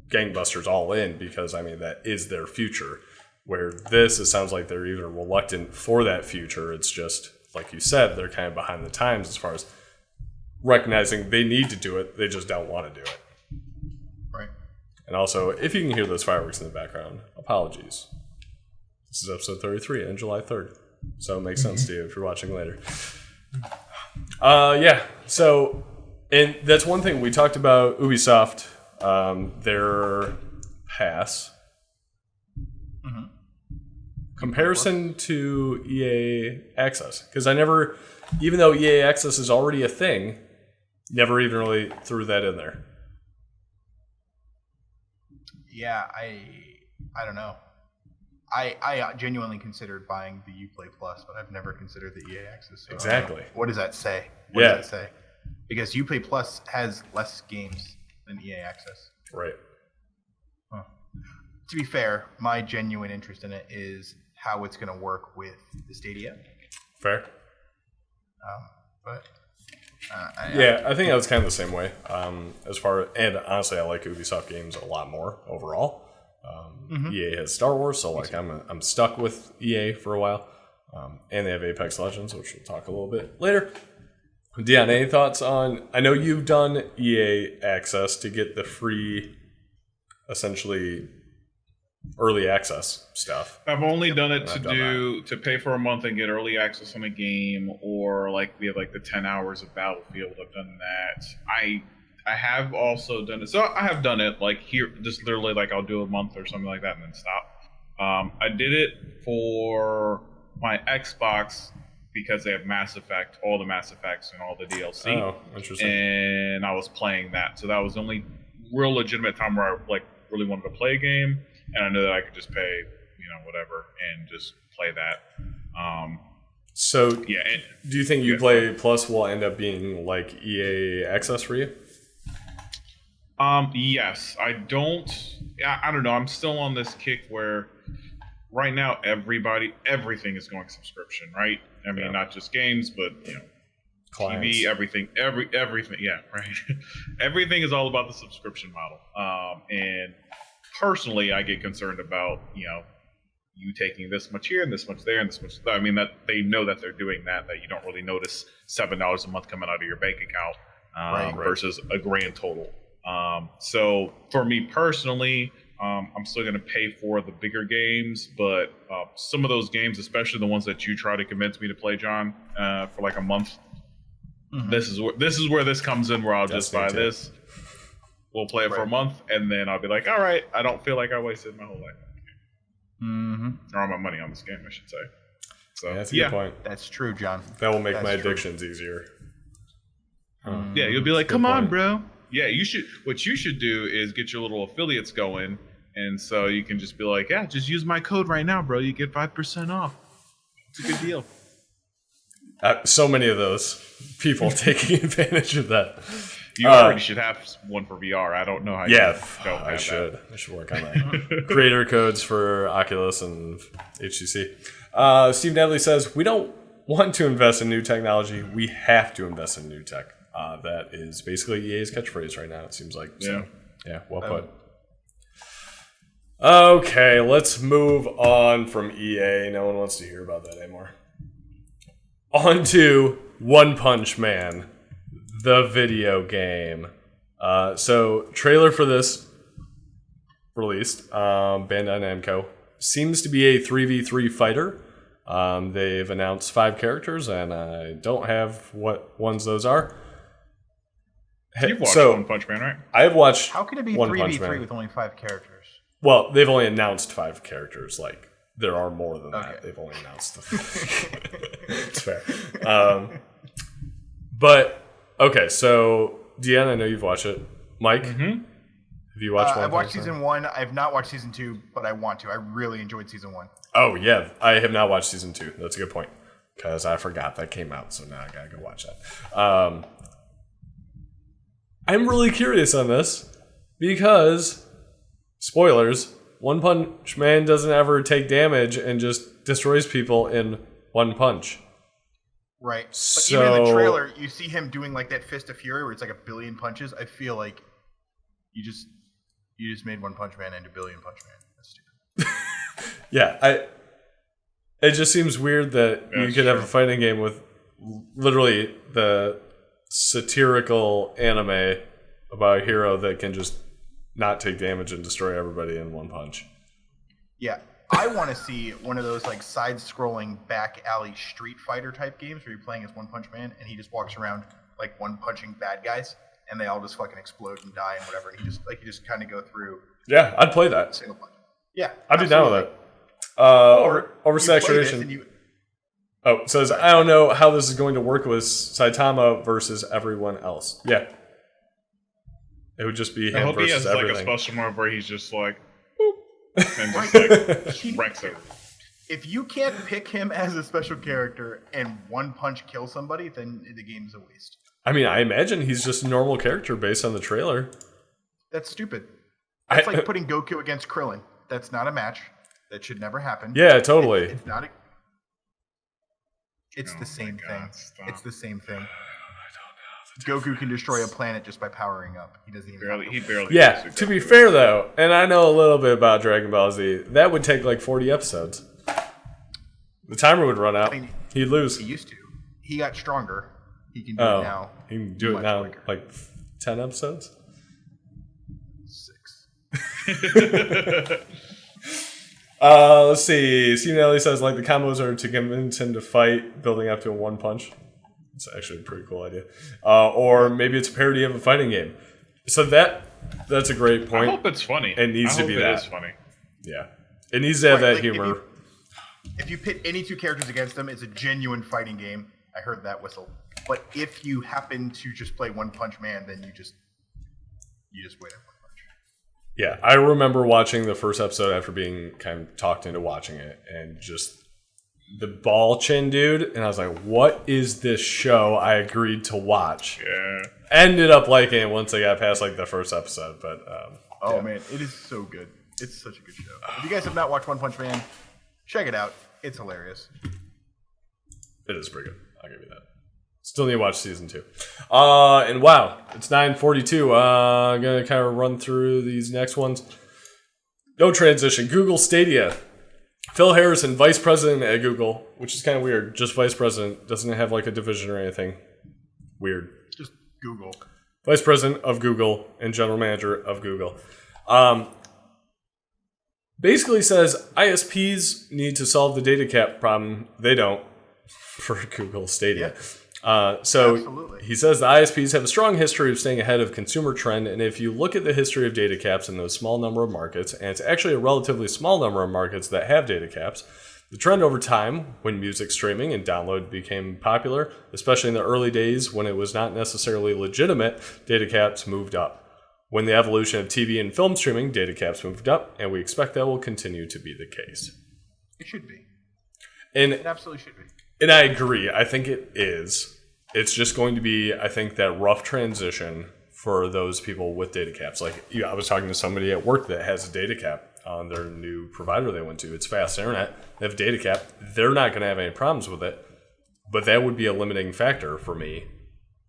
gangbusters all in because, that is their future. Where this, it sounds like they're even reluctant for that future. It's just, like you said, they're kind of behind the times as far as recognizing they need to do it, they just don't want to do it. Right. And also, if you can hear those fireworks in the background, apologies. This is episode 33 on July 3rd. So it makes sense to you if you're watching later. Yeah. So, and that's one thing we talked about Ubisoft, their pass. Comparison to EA Access. Because I never, even though EA Access is already a thing, never even really threw that in there. Yeah, I don't know. I genuinely considered buying the Uplay Plus, but I've never considered the EA Access. So Exactly. What does that say? What does that say? Because Uplay Plus has less games than EA Access. Right. Huh. To be fair, my genuine interest in it is how it's going to work with the Stadia. Fair. I think I was kind of the same way. And honestly, I like Ubisoft games a lot more overall. EA has Star Wars, so like I'm stuck with EA for a while. And they have Apex Legends, which we'll talk a little bit later. Deion, any thoughts on? I know you've done EA Access to get the free, essentially, early access stuff. I've only done it to pay for a month and get early access on a game, or like we have like the 10 hours of Battlefield. I've done that. I have also done it. So I have done it like here, just literally like I'll do a month or something like that and then stop. I did it for my Xbox because they have Mass Effect, all the Mass Effects and all the DLC. Oh, interesting. And I was playing that. So that was the only real legitimate time where I like really wanted to play a game. And I knew that I could just pay, whatever, and just play that. So, yeah. Do you think Uplay Plus will end up being like EA Access for you? Yes. I don't know. I'm still on this kick where right now everything is going subscription, right? I mean, not just games, but Clients. TV, everything. Yeah, right. Everything is all about the subscription model. And personally, I get concerned about, you taking this much here and this much there and this much. I mean, that they know that they're doing that you don't really notice $7 a month coming out of your bank account versus a grand total. So for me personally, I'm still going to pay for the bigger games, but some of those games, especially the ones that you try to convince me to play, John, for like a month, this is where this comes in, where I'll just buy this. We'll play it for a month, and then I'll be like, all right, I don't feel like I wasted my whole life. Or all my money on this game, I should say. So that's a good point. That's true, John. That will make my addictions easier. Yeah, you'll be like, come on, bro. Yeah, you should. What you should do is get your little affiliates going, and so you can just be like, yeah, just use my code right now, bro. You get 5% off. It's a good deal. So many of those people taking advantage of that. You already should have one for VR. I don't know how. I should work on that. Creator codes for Oculus and HTC. Steve Natalie says, we don't want to invest in new technology. We have to invest in new tech. That is basically EA's catchphrase right now, it seems like. So, yeah, well put. Okay, let's move on from EA. No one wants to hear about that anymore. On to One Punch Man, the video game. So, trailer for this released. Bandai Namco seems to be a 3v3 fighter. They've announced 5 characters, and I don't have what ones those are. You've watched One Punch Man, right? I have watched. How can it be 3v3 with only 5 characters? Well, they've only announced 5 characters. Like, there are more than that. They've only announced It's fair. But, okay, so, Deion, I know you've watched it. Mike, have you watched I've watched season 1. I have not watched season 2, but I want to. I really enjoyed season 1. Oh, yeah. I have not watched season 2. That's a good point. Because I forgot that came out, so now I gotta go watch that. I'm really curious on this because, spoilers, One Punch Man doesn't ever take damage and just destroys people in one punch. Right. But even in the trailer, you see him doing like that Fist of Fury where it's like 1 billion punches. I feel like you just made One Punch Man into Billion Punch Man. That's stupid. Yeah, it just seems weird that you could have a fighting game with literally the satirical anime about a hero that can just not take damage and destroy everybody in one punch. Yeah. I want to see one of those like side-scrolling back alley Street Fighter type games where you're playing as One Punch Man and he just walks around like one punching bad guys and they all just fucking explode and die and whatever. And you just kind of go through. Yeah, I'd play that. Single punch. Yeah, I'd be down with that. Oversaturation. It says I don't know how this is going to work with Saitama versus everyone else. Yeah, it would just be him I hope versus he has everything. like a special move where he's just like, boop, and just like wrecks it. If you can't pick him as a special character and one punch kill somebody, then the game's a waste. I mean, I imagine he's just a normal character based on the trailer. That's stupid. That's like putting Goku against Krillin. That's not a match. That should never happen. Yeah, totally. It's not a... It's the same thing. Stop. It's the same thing. I don't know. Goku can destroy a planet just by powering up. He doesn't even He barely. Yeah, to be fair though, and I know a little bit about Dragon Ball Z, that would take like 40 episodes. The timer would run out. I mean, he'd lose. He used to. He got stronger. He can do it now. He can do it now quicker. like 10 episodes? 6. Let's see. Steve Nelly says like the combos are to convince him to fight, building up to a one punch. It's actually a pretty cool idea. Or maybe it's a parody of a fighting game. So that's a great point. I hope it's funny. It needs to be that. It is funny. Yeah. It needs to have that like humor. If you pit any two characters against them, it's a genuine fighting game. I heard that whistle. But if you happen to just play One Punch Man, then you just win at one punch. Yeah, I remember watching the first episode after being kind of talked into watching it, and just the ball chin dude, and I was like, what is this show I agreed to watch? Yeah. Ended up liking it once I got past like the first episode, but oh man, it is so good. It's such a good show. If you guys have not watched One Punch Man, check it out. It's hilarious. It is pretty good. I'll give you that. Still need to watch season 2. And wow, it's 9:42. I'm going to kind of run through these next ones. No transition. Google Stadia. Phil Harrison, vice president at Google, which is kind of weird. Just vice president. Doesn't have like a division or anything. Weird. Just Google. Vice president of Google and general manager of Google. Basically says ISPs need to solve the data cap problem. They don't for Google Stadia. So absolutely. He says the ISPs have a strong history of staying ahead of consumer trend, and if you look at the history of data caps in those small number of markets, and it's actually a relatively small number of markets that have data caps, the trend over time, when music streaming and download became popular, especially in the early days when it was not necessarily legitimate, data caps moved up. When the evolution of TV and film streaming, data caps moved up, and we expect that will continue to be the case. It should be. And it absolutely should be. And I agree. I think it is. It's just going to be, I think, that rough transition for those people with data caps. Like, I was talking to somebody at work that has a data cap on their new provider they went to. It's fast internet. They have a data cap. They're not going to have any problems with it. But that would be a limiting factor for me.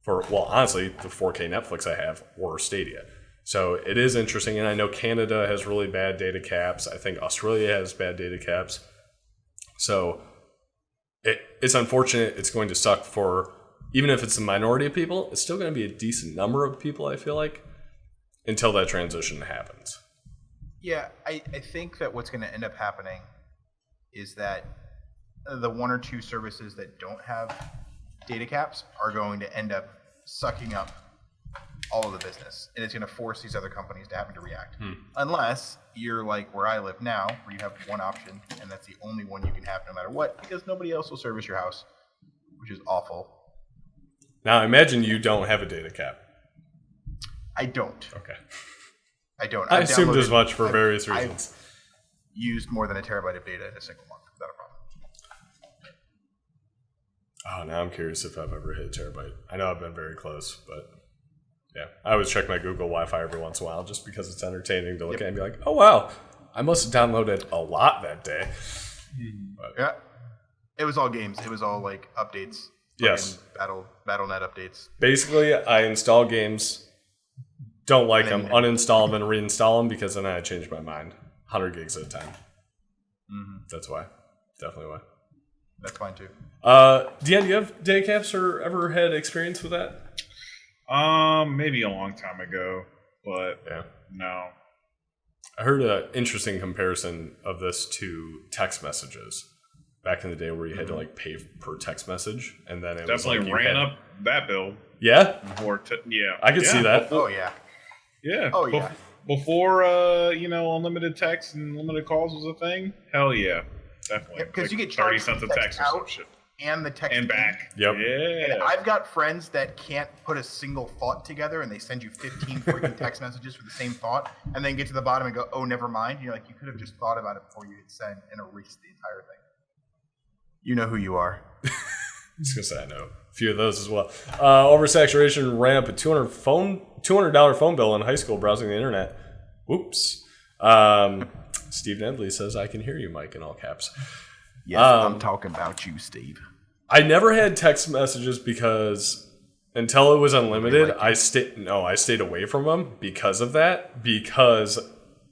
For, well, honestly, the 4K Netflix I have or Stadia. So it is interesting. And I know Canada has really bad data caps. I think Australia has bad data caps. So it's unfortunate. It's going to suck for, even if it's a minority of people, it's still going to be a decent number of people, I feel like, until that transition happens. Yeah, I think that what's going to end up happening is that the one or two services that don't have data caps are going to end up sucking up all of the business. And it's going to force these other companies to having to react. Unless you're like where I live now, where you have one option, and that's the only one you can have no matter what, because nobody else will service your house, which is awful. Now, imagine you don't have a data cap. I don't. Okay. I don't. I assumed as much for various reasons. I've used more than a terabyte of data in a single month without a problem. Oh, now I'm curious if I've ever hit a terabyte. I know I've been very close, but yeah. I always check my Google Wi-Fi every once in a while just because it's entertaining to look at and be like, oh, wow, I must have downloaded a lot that day. But, yeah. It was all games. It was all like updates. Yes. BattleNet updates. Basically, I install games, don't like them, uninstall them, and reinstall them because then I change my mind. 100 gigs at a time. Mm-hmm. That's why. Definitely why. That's fine too. Deion, do you have data caps or ever had experience with that? Maybe a long time ago, but yeah. No. I heard an interesting comparison of this to text messages back in the day, where you had to like pay per text message, and then it definitely was like ran up that bill. Yeah, I could see that. Oh yeah. Yeah. Oh yeah. Before unlimited text and unlimited calls was a thing. Hell yeah, definitely. Because you get 30 charged cents a for text or some shit. and the text And back. Yep. Yeah. And I've got friends that can't put a single thought together, and they send you 15 freaking text messages for the same thought, and then get to the bottom and go, "Oh, never mind." You're like, you could have just thought about it before you hit send and erased the entire thing. You know who you are. I was gonna say I know a few of those as well. Oversaturation ran up a $200 phone bill in high school browsing the internet. Whoops. Steve Nedley says, "I can hear you, Mike," in all caps. Yes, I'm talking about you, Steve. I never had text messages because until it was unlimited, I stayed away from them because of that. Because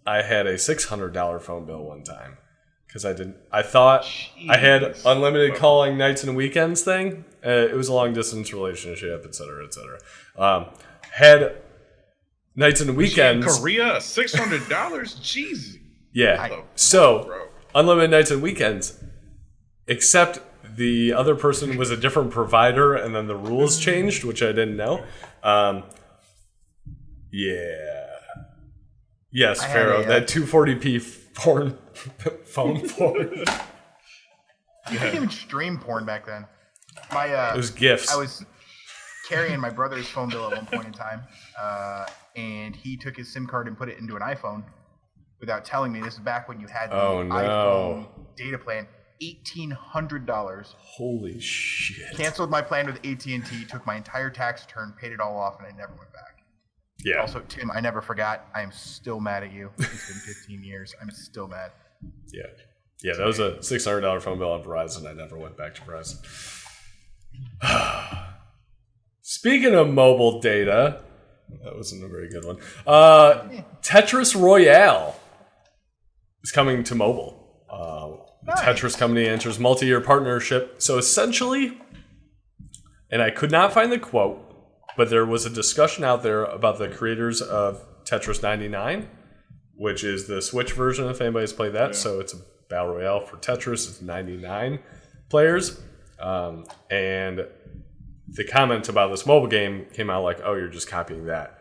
I had a $600 phone bill one time. Because I thought I had unlimited calling nights and weekends thing. It was a long distance relationship, etc., etc. Had nights and weekends. In Korea, $600. Jeez. Yeah. So unlimited nights and weekends, except the other person was a different provider, and then the rules changed, which I didn't know. Yeah. Yes, Pharaoh. That 240p phone porn. You couldn't even stream porn back then. It was GIFs. I was carrying my brother's phone bill at one point in time, and he took his SIM card and put it into an iPhone without telling me. This is back when you had the iPhone data plan. $1,800. Holy shit! Canceled my plan with AT&T. Took my entire tax return, paid it all off, and I never went back. Yeah. Also, Tim, I never forgot. I am still mad at you. It's been 15 years. I'm still mad. Yeah. Yeah, that was a $600 phone bill on Verizon. I never went back to Verizon. Speaking of mobile data, that wasn't a very good one. Tetris Royale is coming to mobile. The Tetris company enters multi-year partnership. So essentially, and I could not find the quote, but there was a discussion out there about the creators of Tetris 99, which is the Switch version, if anybody's played that. Yeah. So it's a battle royale for Tetris. It's 99 players. And the comment about this mobile game came out like, oh, you're just copying that.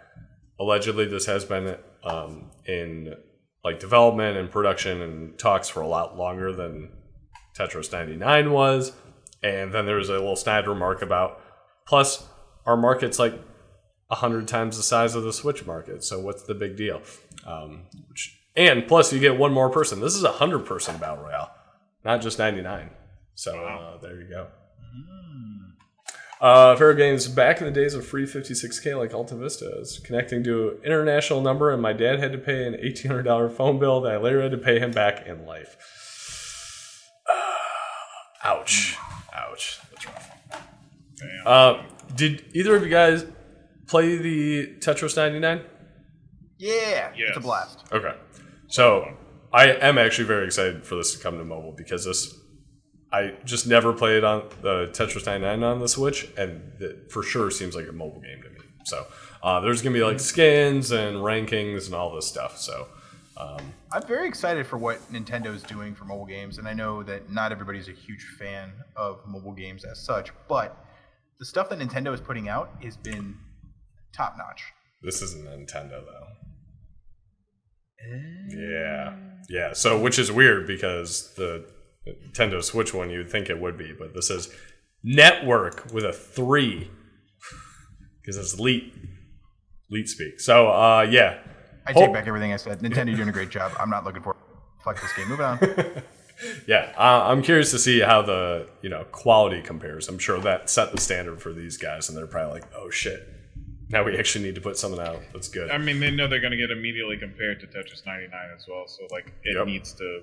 Allegedly, this has been in like development and production and talks for a lot longer than Tetris 99 was. And then there was a little snide remark about, plus our market's like 100 times the size of the Switch market. So what's the big deal? And plus you get one more person. This is a 100-person battle royale, not just 99. So there you go. Fair Games, back in the days of free 56K like Alta Vista, is connecting to an international number, and my dad had to pay an $1,800 phone bill that I later had to pay him back in life. Ouch. Ouch. That's rough. Damn. Did either of you guys play the Tetris 99? Yeah, yes. It's a blast. Okay. So I am actually very excited for this to come to mobile because I just never played on the Tetris 99 on the Switch, and it for sure seems like a mobile game to me. So there's going to be like skins and rankings and all this stuff. So I'm very excited for what Nintendo's doing for mobile games, and I know that not everybody's a huge fan of mobile games as such, but the stuff that Nintendo is putting out has been top-notch. This isn't Nintendo, though. Yeah. So, which is weird because the Nintendo Switch one, you'd think it would be, but this is Network with a 3 because it's Leet speak. So, yeah. I take back everything I said. Nintendo doing a great job. I'm not looking for fuck this game. Moving on. Yeah, I'm curious to see how the quality compares. I'm sure that set the standard for these guys, and they're probably like, oh shit, now we actually need to put something out that's good. I mean, they know they're going to get immediately compared to Tetris 99 as well, so like it needs to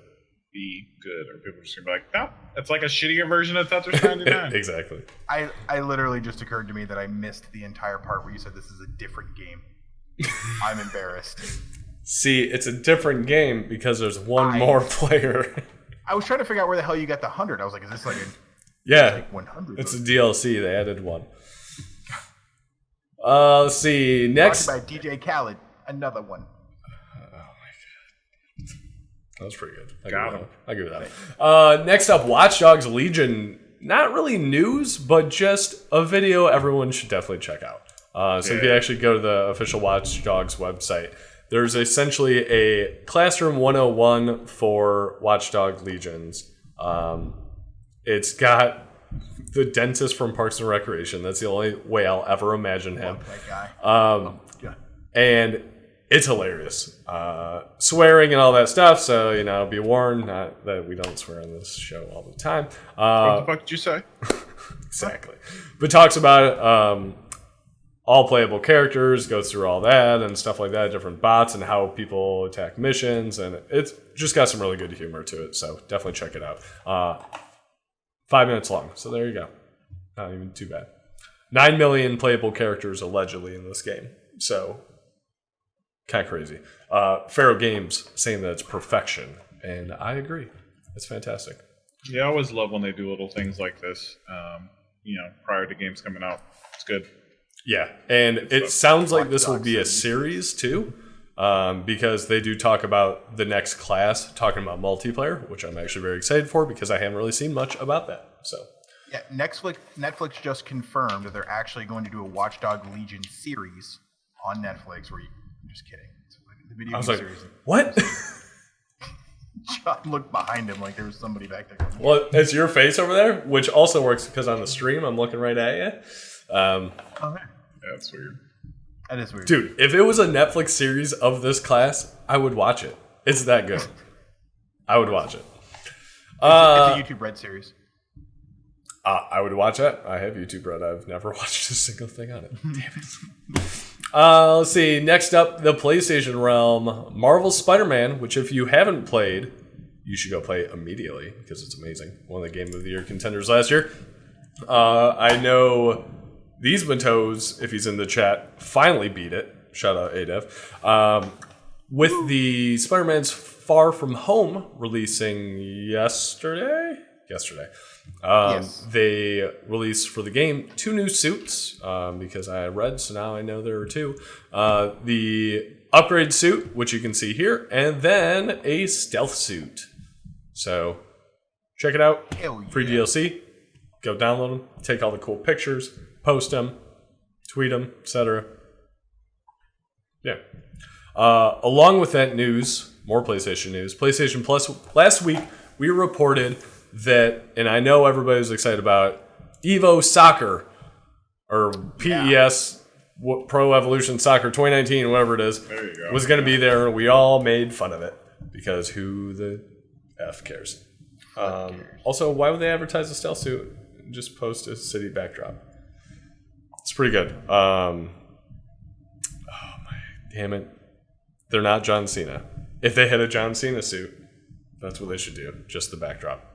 be good, or people are just going to be like, no, it's like a shittier version of Tetris 99. Exactly. I literally just occurred to me that I missed the entire part where you said this is a different game. I'm embarrassed. See, it's a different game because there's one more player. I was trying to figure out where the hell you got the 100. I was like, is this like a... Yeah, like 100? It's a DLC. They added one. Let's see. Next... By DJ Khaled. Another one. Oh, my God. That was pretty good. Got him. I give it that. Next up, Watchdogs Legion. Not really news, but just a video everyone should definitely check out. So if you actually go to the official Watchdogs website, there's essentially a classroom 101 for Watchdog Legions. It's got the dentist from Parks and Recreation. That's the only way I'll ever imagine him. That guy. And it's hilarious. Swearing and all that stuff, so, be warned, not that we don't swear on this show all the time. What the fuck did you say? Exactly. But talks about all playable characters, goes through all that and stuff like that, different bots and how people attack missions, and it's just got some really good humor to it, so definitely check it out. 5 minutes long, so there you go. Not even too bad. 9 million playable characters allegedly in this game, so kind of crazy. Pharaoh Games saying that it's perfection, and I agree. It's fantastic. Yeah, I always love when they do little things like this, prior to games coming out. It's good. Yeah, and it sounds like this will be a series too, because they do talk about the next class, talking about multiplayer, which I'm actually very excited for because I haven't really seen much about that. So yeah, Netflix just confirmed that they're actually going to do a Watchdog Legion series on Netflix. I'm just kidding. It's like the video game series. What? John looked behind him like there was somebody back there. Well, it's your face over there, which also works because on the stream I'm looking right at you. Yeah, that's weird. That is weird. Dude, if it was a Netflix series of this class, I would watch it. It's that good. I would watch it. It's a YouTube Red series. I would watch that. I have YouTube Red. I've never watched a single thing on it. Damn it. Let's see. Next up, the PlayStation realm. Marvel's Spider-Man, which if you haven't played, you should go play immediately because it's amazing. One of the Game of the Year contenders last year. I know these Matos, if he's in the chat, finally beat it. Shout out ADEV. With the Spider-Man's Far From Home releasing yesterday. Yes. They released for the game 2 new suits because I read, so now I know there are 2. The upgrade suit, which you can see here, and then a stealth suit. So check it out. Hell yeah. Free DLC. Go download them. Take all the cool pictures. Post them. Tweet them, etc. Yeah. Along with that news, more PlayStation news. PlayStation Plus. Last week, we reported that, and I know everybody was excited about it, Evo Soccer, or PES, Pro Evolution Soccer 2019, whatever it is, was going to be there. We all made fun of it, because who the F cares? Also, why would they advertise a stealth suit and just post a city backdrop? It's pretty good. Oh my, damn it. They're not John Cena. If they had a John Cena suit, that's what they should do, just the backdrop.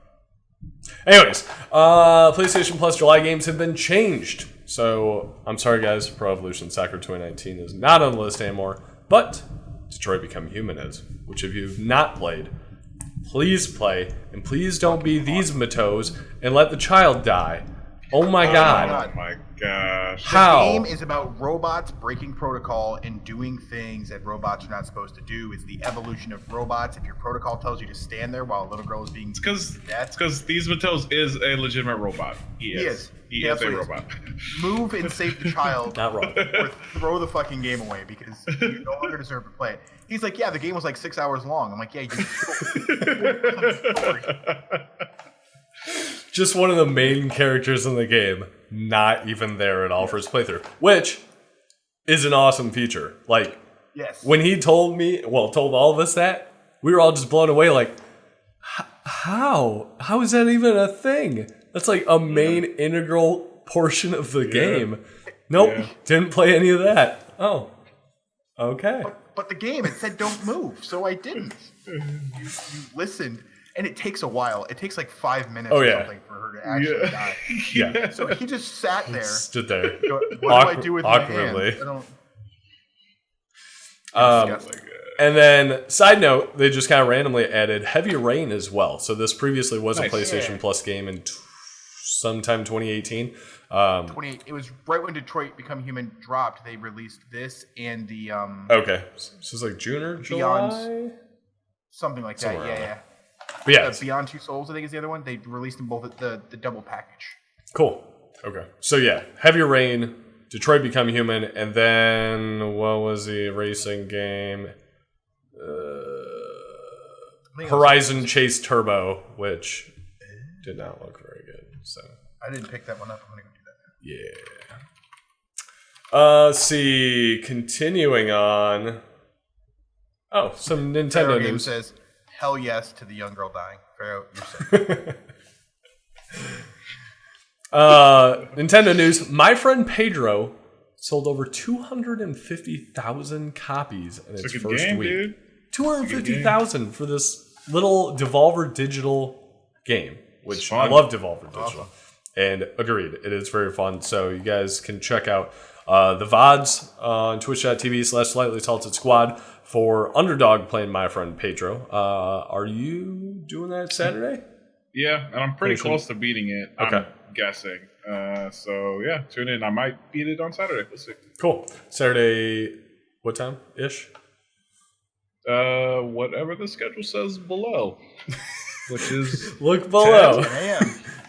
Anyways, PlayStation Plus July games have been changed. So, I'm sorry guys, Pro Evolution Soccer 2019 is not on the list anymore, but Detroit Become Human is, which if you've not played, please play, and please don't be these Matos and let the child die. Oh my god. Oh my gosh. How? The game is about robots breaking protocol and doing things that robots are not supposed to do. It's the evolution of robots. If your protocol tells you to stand there while a little girl is being It's because These Matos is a legitimate robot. He is a robot. Move and save the child. Not wrong. Or throw the fucking game away because you no longer deserve to play it. He's like, yeah, the game was like 6 hours long. I'm like, yeah, Just one of the main characters in the game, not even there at all for his playthrough, which is an awesome feature. Like, yes. When he told all of us that, we were all just blown away. Like, how? How is that even a thing? That's like a main integral portion of the game. Nope, didn't play any of that. Oh, okay. But the game, it said don't move, so I didn't. You listened. And it takes a while. It takes like 5 minutes or something for her to actually die. Yeah. So he just sat there. Stood there. What do I do with awkwardly. my hands? And then, side note, they just kind of randomly added Heavy Rain as well. So this previously was a PlayStation Plus game in sometime 2018. It was right when Detroit Become Human dropped. They released this and the okay, so it's like June or July. Something like that. Somewhere around Yeah. But yeah, Beyond Two Souls, I think, is the other one. They released them both at the double package. cool. Okay. So yeah, Heavy Rain, Detroit Become Human, and then what was the racing game? Horizon Chase Turbo, which did not look very good. So I didn't pick that one up. I'm gonna go do that now. yeah. Let's see. Continuing on. Oh, some Nintendo Pharaoh Game news. says, "Hell yes" to the young girl dying. Pharaoh, you're sick. Nintendo news. My friend Pedro sold over 250,000 copies in its It's a good first game, week. dude. 250,000 for this little Devolver Digital game, which I fun. love Devolver Digital. And agreed, it is very fun. So you guys can check out the VODs on twitch.tv/slightly salted squad for Underdog playing my friend Pedro. Are you doing that Saturday? Yeah, and I'm pretty close to beating it. Okay. I'm guessing. So yeah, tune in. I might beat it on Saturday. We'll see. Cool. Saturday, what time ish? Whatever the schedule says below, which is Look below. 10 a.m.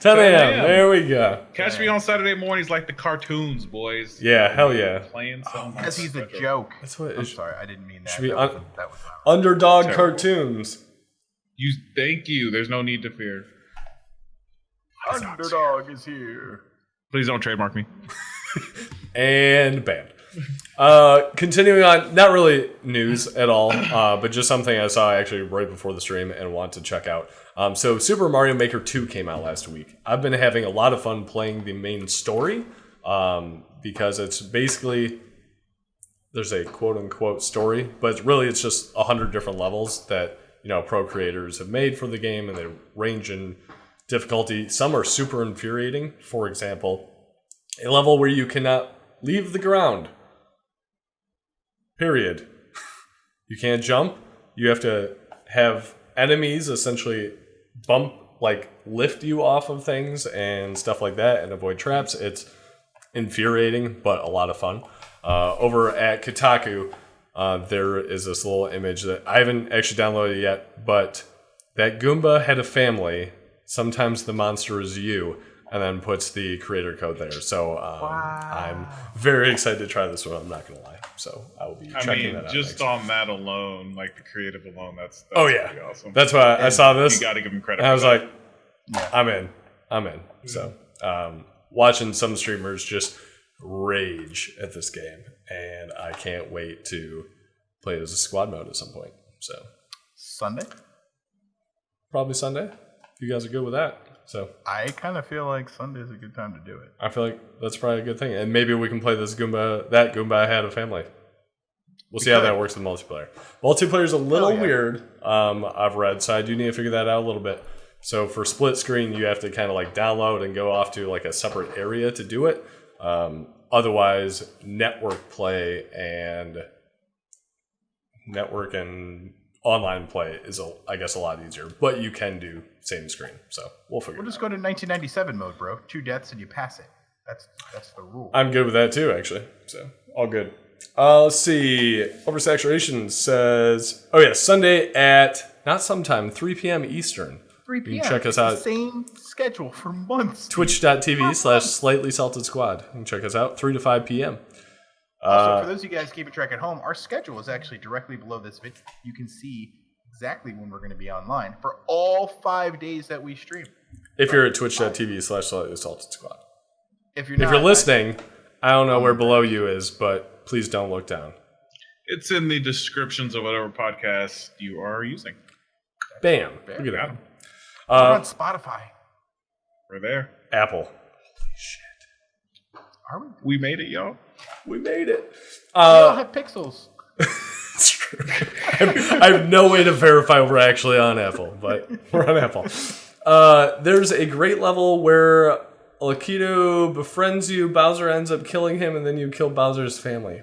10 a.m. 10 a.m. There we go. Catch me on Saturday mornings like the cartoons, boys. Yeah, hell yeah. Playing some. Because he's a joke. That's what I'm it sorry, I didn't mean that. should be. That was loud. Underdog Terrible. cartoons. Thank you. There's no need to fear. Underdog is here. Please don't trademark me. And banned. Continuing on, not really news at all, but just something I saw actually right before the stream and want to check out. So Super Mario Maker 2 came out last week. I've been having a lot of fun playing the main story because it's basically, there's a quote-unquote story, but it's just 100 different levels that, pro creators have made for the game, and they range in difficulty. Some are super infuriating. For example, a level where you cannot leave the ground. Period. You can't jump. You have to have enemies essentially lift you off of things and stuff like that and avoid traps. It's infuriating, but a lot of fun. Over at Kotaku, there is this little image that I haven't actually downloaded yet, but that Goomba had a family. Sometimes the monster is you, and then puts the creator code there. So I'm very excited to try this one. I'm not going to lie. So I will be checking that out. Just on that alone, like the creative alone, that's yeah. pretty awesome. That's why I saw this. You got to give him credit. And I was for that. like, I'm in. Mm-hmm. So watching some streamers just rage at this game, and I can't wait to play it as a squad mode at some point. So Sunday? probably Sunday. If you guys are good with that. So I kind of feel like Sunday's a good time to do it. I feel like that's probably a good thing. And maybe we can play this Goomba. That Goomba had a family. We'll see how that works in multiplayer. Multiplayer's a little weird, I've read, so I do need to figure that out a little bit. So for split screen, you have to kind of download and go off to a separate area to do it. Otherwise, network and online play is, I guess, a lot easier. But you can do same screen. So we'll figure it out. We'll just go to 1997 mode, bro. 2 deaths and you pass it. That's the rule. I'm good with that too, actually. So all good. Let's see. Oversaturation says, Sunday at, not sometime, 3 p.m. Eastern. 3 p.m. You can check us It's out. the same schedule for months. Twitch.tv/slightly salted squad. You can check us out 3 to 5 p.m. Also, for those of you guys keeping track at home, our schedule is actually directly below this video. You can see exactly when we're going to be online for all 5 days that we stream. If you're at twitch.tv/slightly salted squad. If you're listening, I don't know where below you is, but please don't look down. It's in the descriptions of whatever podcast you are using. Bam. Look at that. we're on Spotify. We're there. Apple. Holy shit. Are we? We made it, y'all. We made it. We all have pixels. It's true. I have no way to verify we're actually on Apple, but we're on Apple. There's a great level where Lakitu befriends you, Bowser ends up killing him, and then you kill Bowser's family.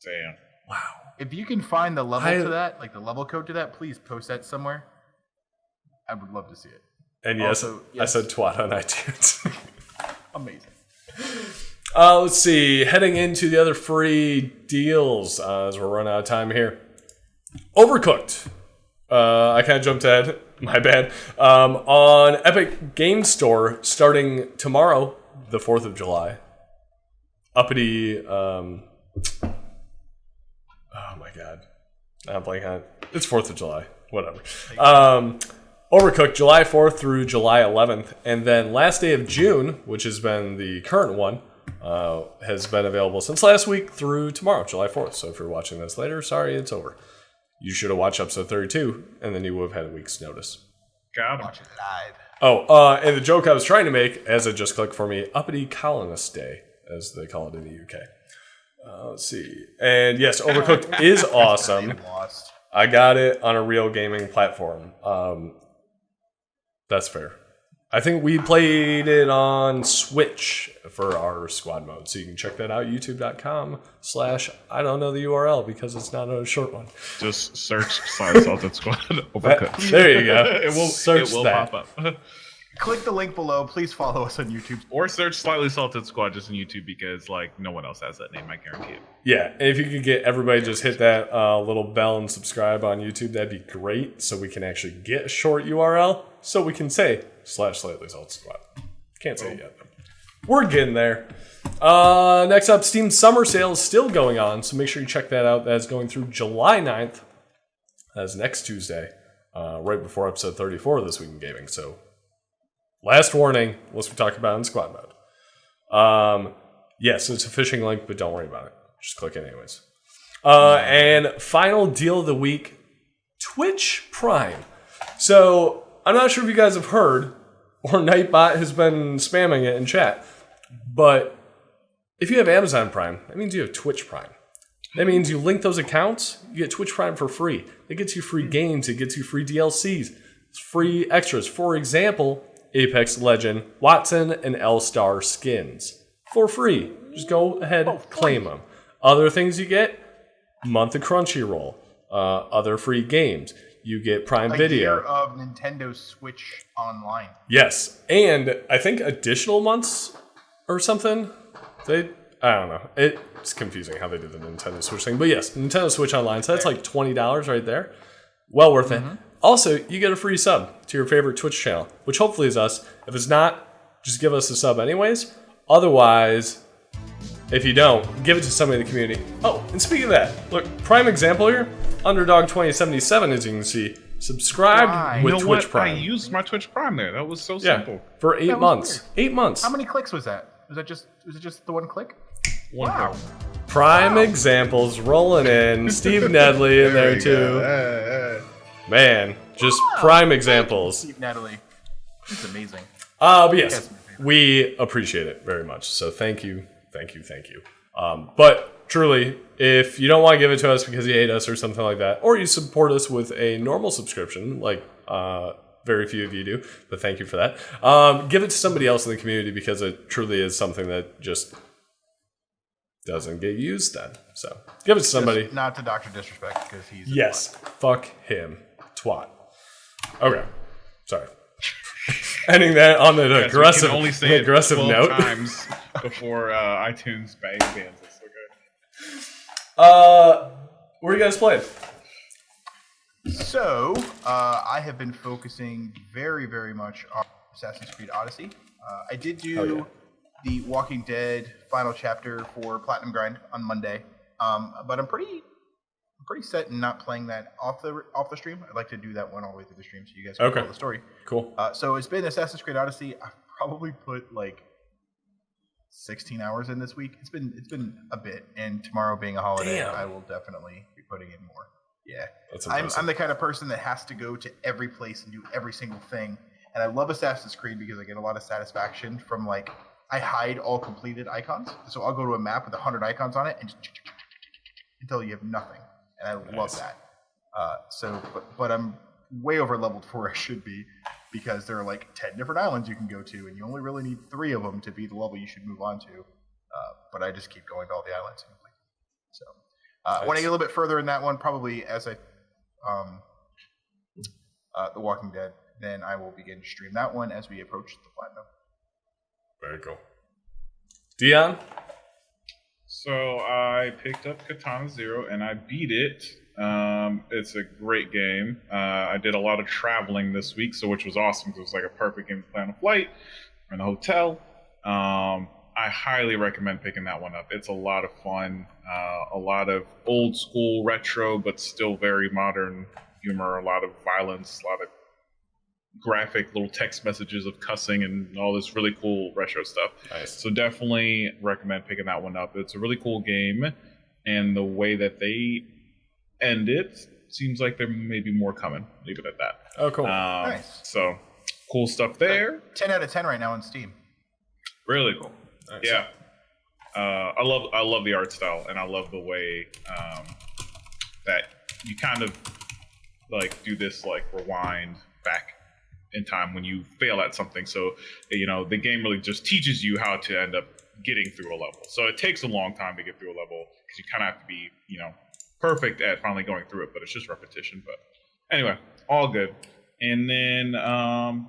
Damn. Wow. If you can find the level to that, the level code to that, please post that somewhere. I would love to see it. And Also, I said twat on iTunes. Amazing. Let's see. Heading into the other free deals as we're running out of time here. Overcooked. I kind of jumped ahead. My bad. On Epic Game Store, starting tomorrow, the 4th of July. Uppity. Oh my god. I'm blanking on it. It's 4th of July. Whatever. Overcooked, July 4th through July 11th. And then last day of June, which has been the current one, has been available since last week through tomorrow, July 4th. So if you're watching this later, sorry, it's over. You should have watched episode 32, and then you would have had a week's notice. Got him. Watch it live. Oh, and the joke I was trying to make, as it just clicked for me, Uppity Colonist Day, as they call it in the UK. Let's see. And yes, Overcooked is awesome. I got it on a real gaming platform. That's fair. I think we played it on Switch for our squad mode. So you can check that out, youtube.com/ I don't know the URL because it's not a short one. Just search Salted Squad Overcooked. There you go. It will pop up. Click the link below. Please follow us on YouTube. Or search Slightly Salted Squad just on YouTube because no one else has that name, I guarantee it. Yeah, and if you could get everybody just hit that little bell and subscribe on YouTube, that'd be great so we can actually get a short URL so we can say /Slightly Salted Squad. Can't say it yet. We're getting there. Next up, Steam Summer Sale is still going on, so make sure you check that out. That's going through July 9th. That's next Tuesday, right before episode 34 of This Week in Gaming. So, last warning, unless we talk about it in squad mode. Yes, it's a phishing link, but don't worry about it. Just click it anyways. And final deal of the week, Twitch Prime. So, I'm not sure if you guys have heard, or Nightbot has been spamming it in chat, but if you have Amazon Prime, that means you have Twitch Prime. That means you link those accounts, you get Twitch Prime for free. It gets you free games, it gets you free DLCs, free extras. For example, Apex Legend, Watson, and L-Star skins for free. Just go ahead, claim them. Other things you get, month of Crunchyroll, other free games. You get Prime Video. A year of Nintendo Switch Online. Yes, and I think additional months or something. I don't know. It's confusing how they did the Nintendo Switch thing. But yes, Nintendo Switch Online. So that's like $20 right there. Well worth it. Also, you get a free sub to your favorite Twitch channel, which hopefully is us. If it's not, just give us a sub anyways. Otherwise, if you don't, give it to somebody in the community. Oh, and speaking of that, look, prime example here. Underdog 2077, as you can see, subscribed with Twitch Prime. I used my Twitch Prime there. That was so simple. For 8 months. 8 months. How many clicks was that? Was it just the one click? One click. Prime examples rolling in. Steve Nedley in there too. Man, just prime examples. Steve Nedley. It's amazing. But yes, we appreciate it very much. So thank you. But truly, if you don't want to give it to us because you hate us or something like that, or you support us with a normal subscription, like very few of you do, but thank you for that. Give it to somebody else in the community because it truly is something that just doesn't get used then. So give it to somebody. Just not to Dr. Disrespect because he's a yes, fuck him, twat. Okay, sorry. Ending that on an aggressive, we can only say aggressive it 12 note. times before iTunes bans us. What are you guys playing? So, I have been focusing very, very much on Assassin's Creed Odyssey. I did do the Walking Dead final chapter for Platinum Grind on Monday, but I'm pretty set in not playing that off the stream. I'd like to do that one all the way through the stream so you guys can follow the story. Cool. So it's been Assassin's Creed Odyssey. I've probably put like 16 hours in this week. It's been a bit, and tomorrow being a holiday, I will definitely be putting in more. Yeah, I'm the kind of person that has to go to every place and do every single thing, and I love Assassin's Creed because I get a lot of satisfaction from like I hide all completed icons, so I'll go to a map with 100 icons on it and just until you have nothing, and I love that. But I'm way over leveled for where I should be because there are like 10 different islands you can go to, and you only really need 3 of them to be the level you should move on to. But I just keep going to all the islands. So when I get a little bit further in that one, probably as I The Walking Dead, then I will begin to stream that one as we approach the platinum. Very cool. Deion? So I picked up Katana Zero and I beat it. It's a great game. I did a lot of traveling this week, which was awesome because it was like a perfect game to plan a flight or in a hotel. I highly recommend picking that one up. It's a lot of fun, a lot of old school retro, but still very modern humor, a lot of violence, a lot of graphic little text messages of cussing and all this really cool retro stuff. Nice. So definitely recommend picking that one up. It's a really cool game, and the way that they end it seems like there may be more coming. Leave it at that. Oh, cool. Nice. So cool stuff there. 10 out of 10 right now on Steam. Really cool. Nice. Yeah. I love the art style, and I love the way that you kind of like do this like rewind back in time when you fail at something. So, the game really just teaches you how to end up getting through a level. So it takes a long time to get through a level because you kind of have to be, perfect at finally going through it, but it's just repetition. But anyway, all good. And then,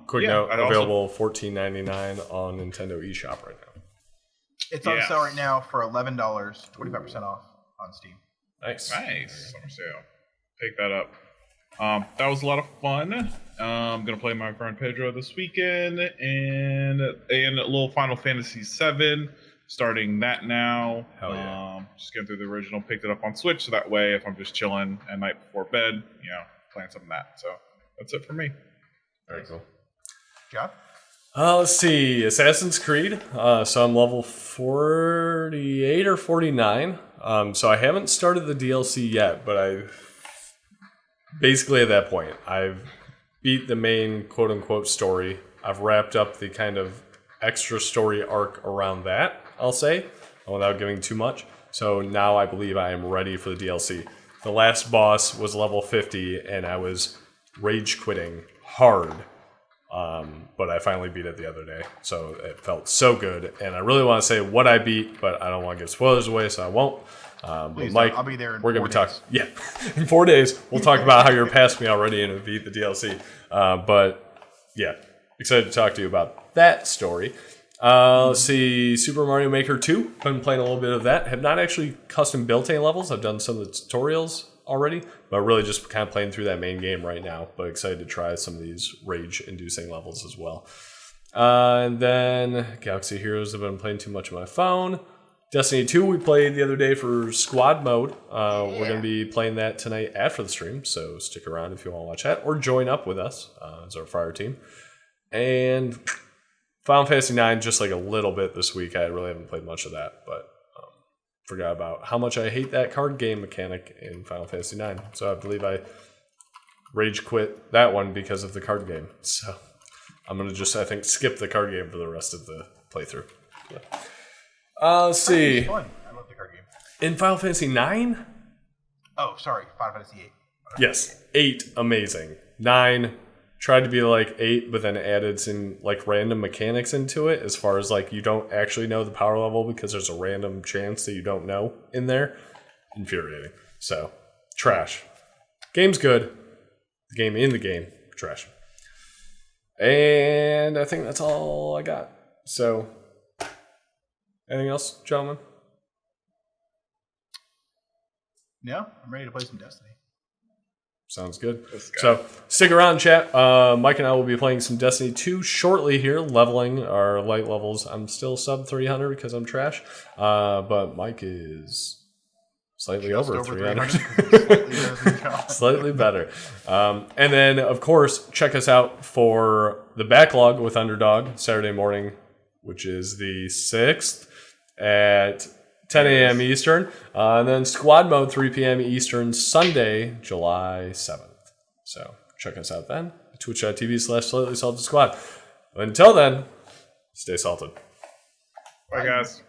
quick note, available $14.99 on Nintendo eShop right now. It's on sale right now for $11, 25% off on Steam. Nice. Summer sale. Pick that up. That was a lot of fun. I'm gonna play my friend Pedro this weekend, and a little Final Fantasy VII. Starting that now. Hell yeah. Just getting through the original. Picked it up on Switch, so that way, if I'm just chilling at night before bed, playing some of that. So that's it for me. Very cool. John? Let's see. Assassin's Creed. So I'm level 48 or 49. So I haven't started the DLC yet, but basically at that point, I've beat the main quote-unquote story. I've wrapped up the kind of extra story arc around that, I'll say, without giving too much. So now I believe I am ready for the DLC. The last boss was level 50, and I was rage quitting hard. But I finally beat it the other day, so it felt so good. And I really want to say what I beat, but I don't want to give spoilers away, so I won't. But Mike, I'll be there in we're going to be 4 talking. Yeah, in 4 days, we'll talk about how you're past me already and have beat the DLC. But yeah, excited to talk to you about that story. Let's see, Super Mario Maker 2. Been playing a little bit of that. Have not actually custom built any levels. I've done some of the tutorials already, but really just kind of playing through that main game right now. But excited to try some of these rage-inducing levels as well. And then Galaxy Heroes. I've been playing too much on my phone. Destiny 2 we played the other day for squad mode. We're going to be playing that tonight after the stream, so stick around if you want to watch that, or join up with us as our fire team. And Final Fantasy IX, just like a little bit this week. I really haven't played much of that, but forgot about how much I hate that card game mechanic in Final Fantasy IX. So I believe I rage quit that one because of the card game. So I'm going to just, I think, skip the card game for the rest of the playthrough. Let's see. It's fun. I love the card game. In Final Fantasy IX? Oh, sorry. Final Fantasy VIII. Yes. 8, amazing. 9, tried to be like 8, but then added some like random mechanics into it as far as like you don't actually know the power level because there's a random chance that you don't know in there. Infuriating. So, trash. Game's good. The game in the game, trash. And I think that's all I got. So, anything else, gentlemen? No, I'm ready to play some Destiny. Sounds good. So stick around, chat. Mike and I will be playing some Destiny 2 shortly here, leveling our light levels. I'm still sub 300 because I'm trash, but Mike is slightly over 300. Slightly better. And then, of course, check us out for the Backlog with Underdog Saturday morning, which is the 6th at 10 a.m. Eastern. And then Squad Mode, 3 p.m. Eastern, Sunday, July 7th. So check us out then. Twitch.tv/SlightlySaltedSquad. Until then, stay salted. Bye, guys.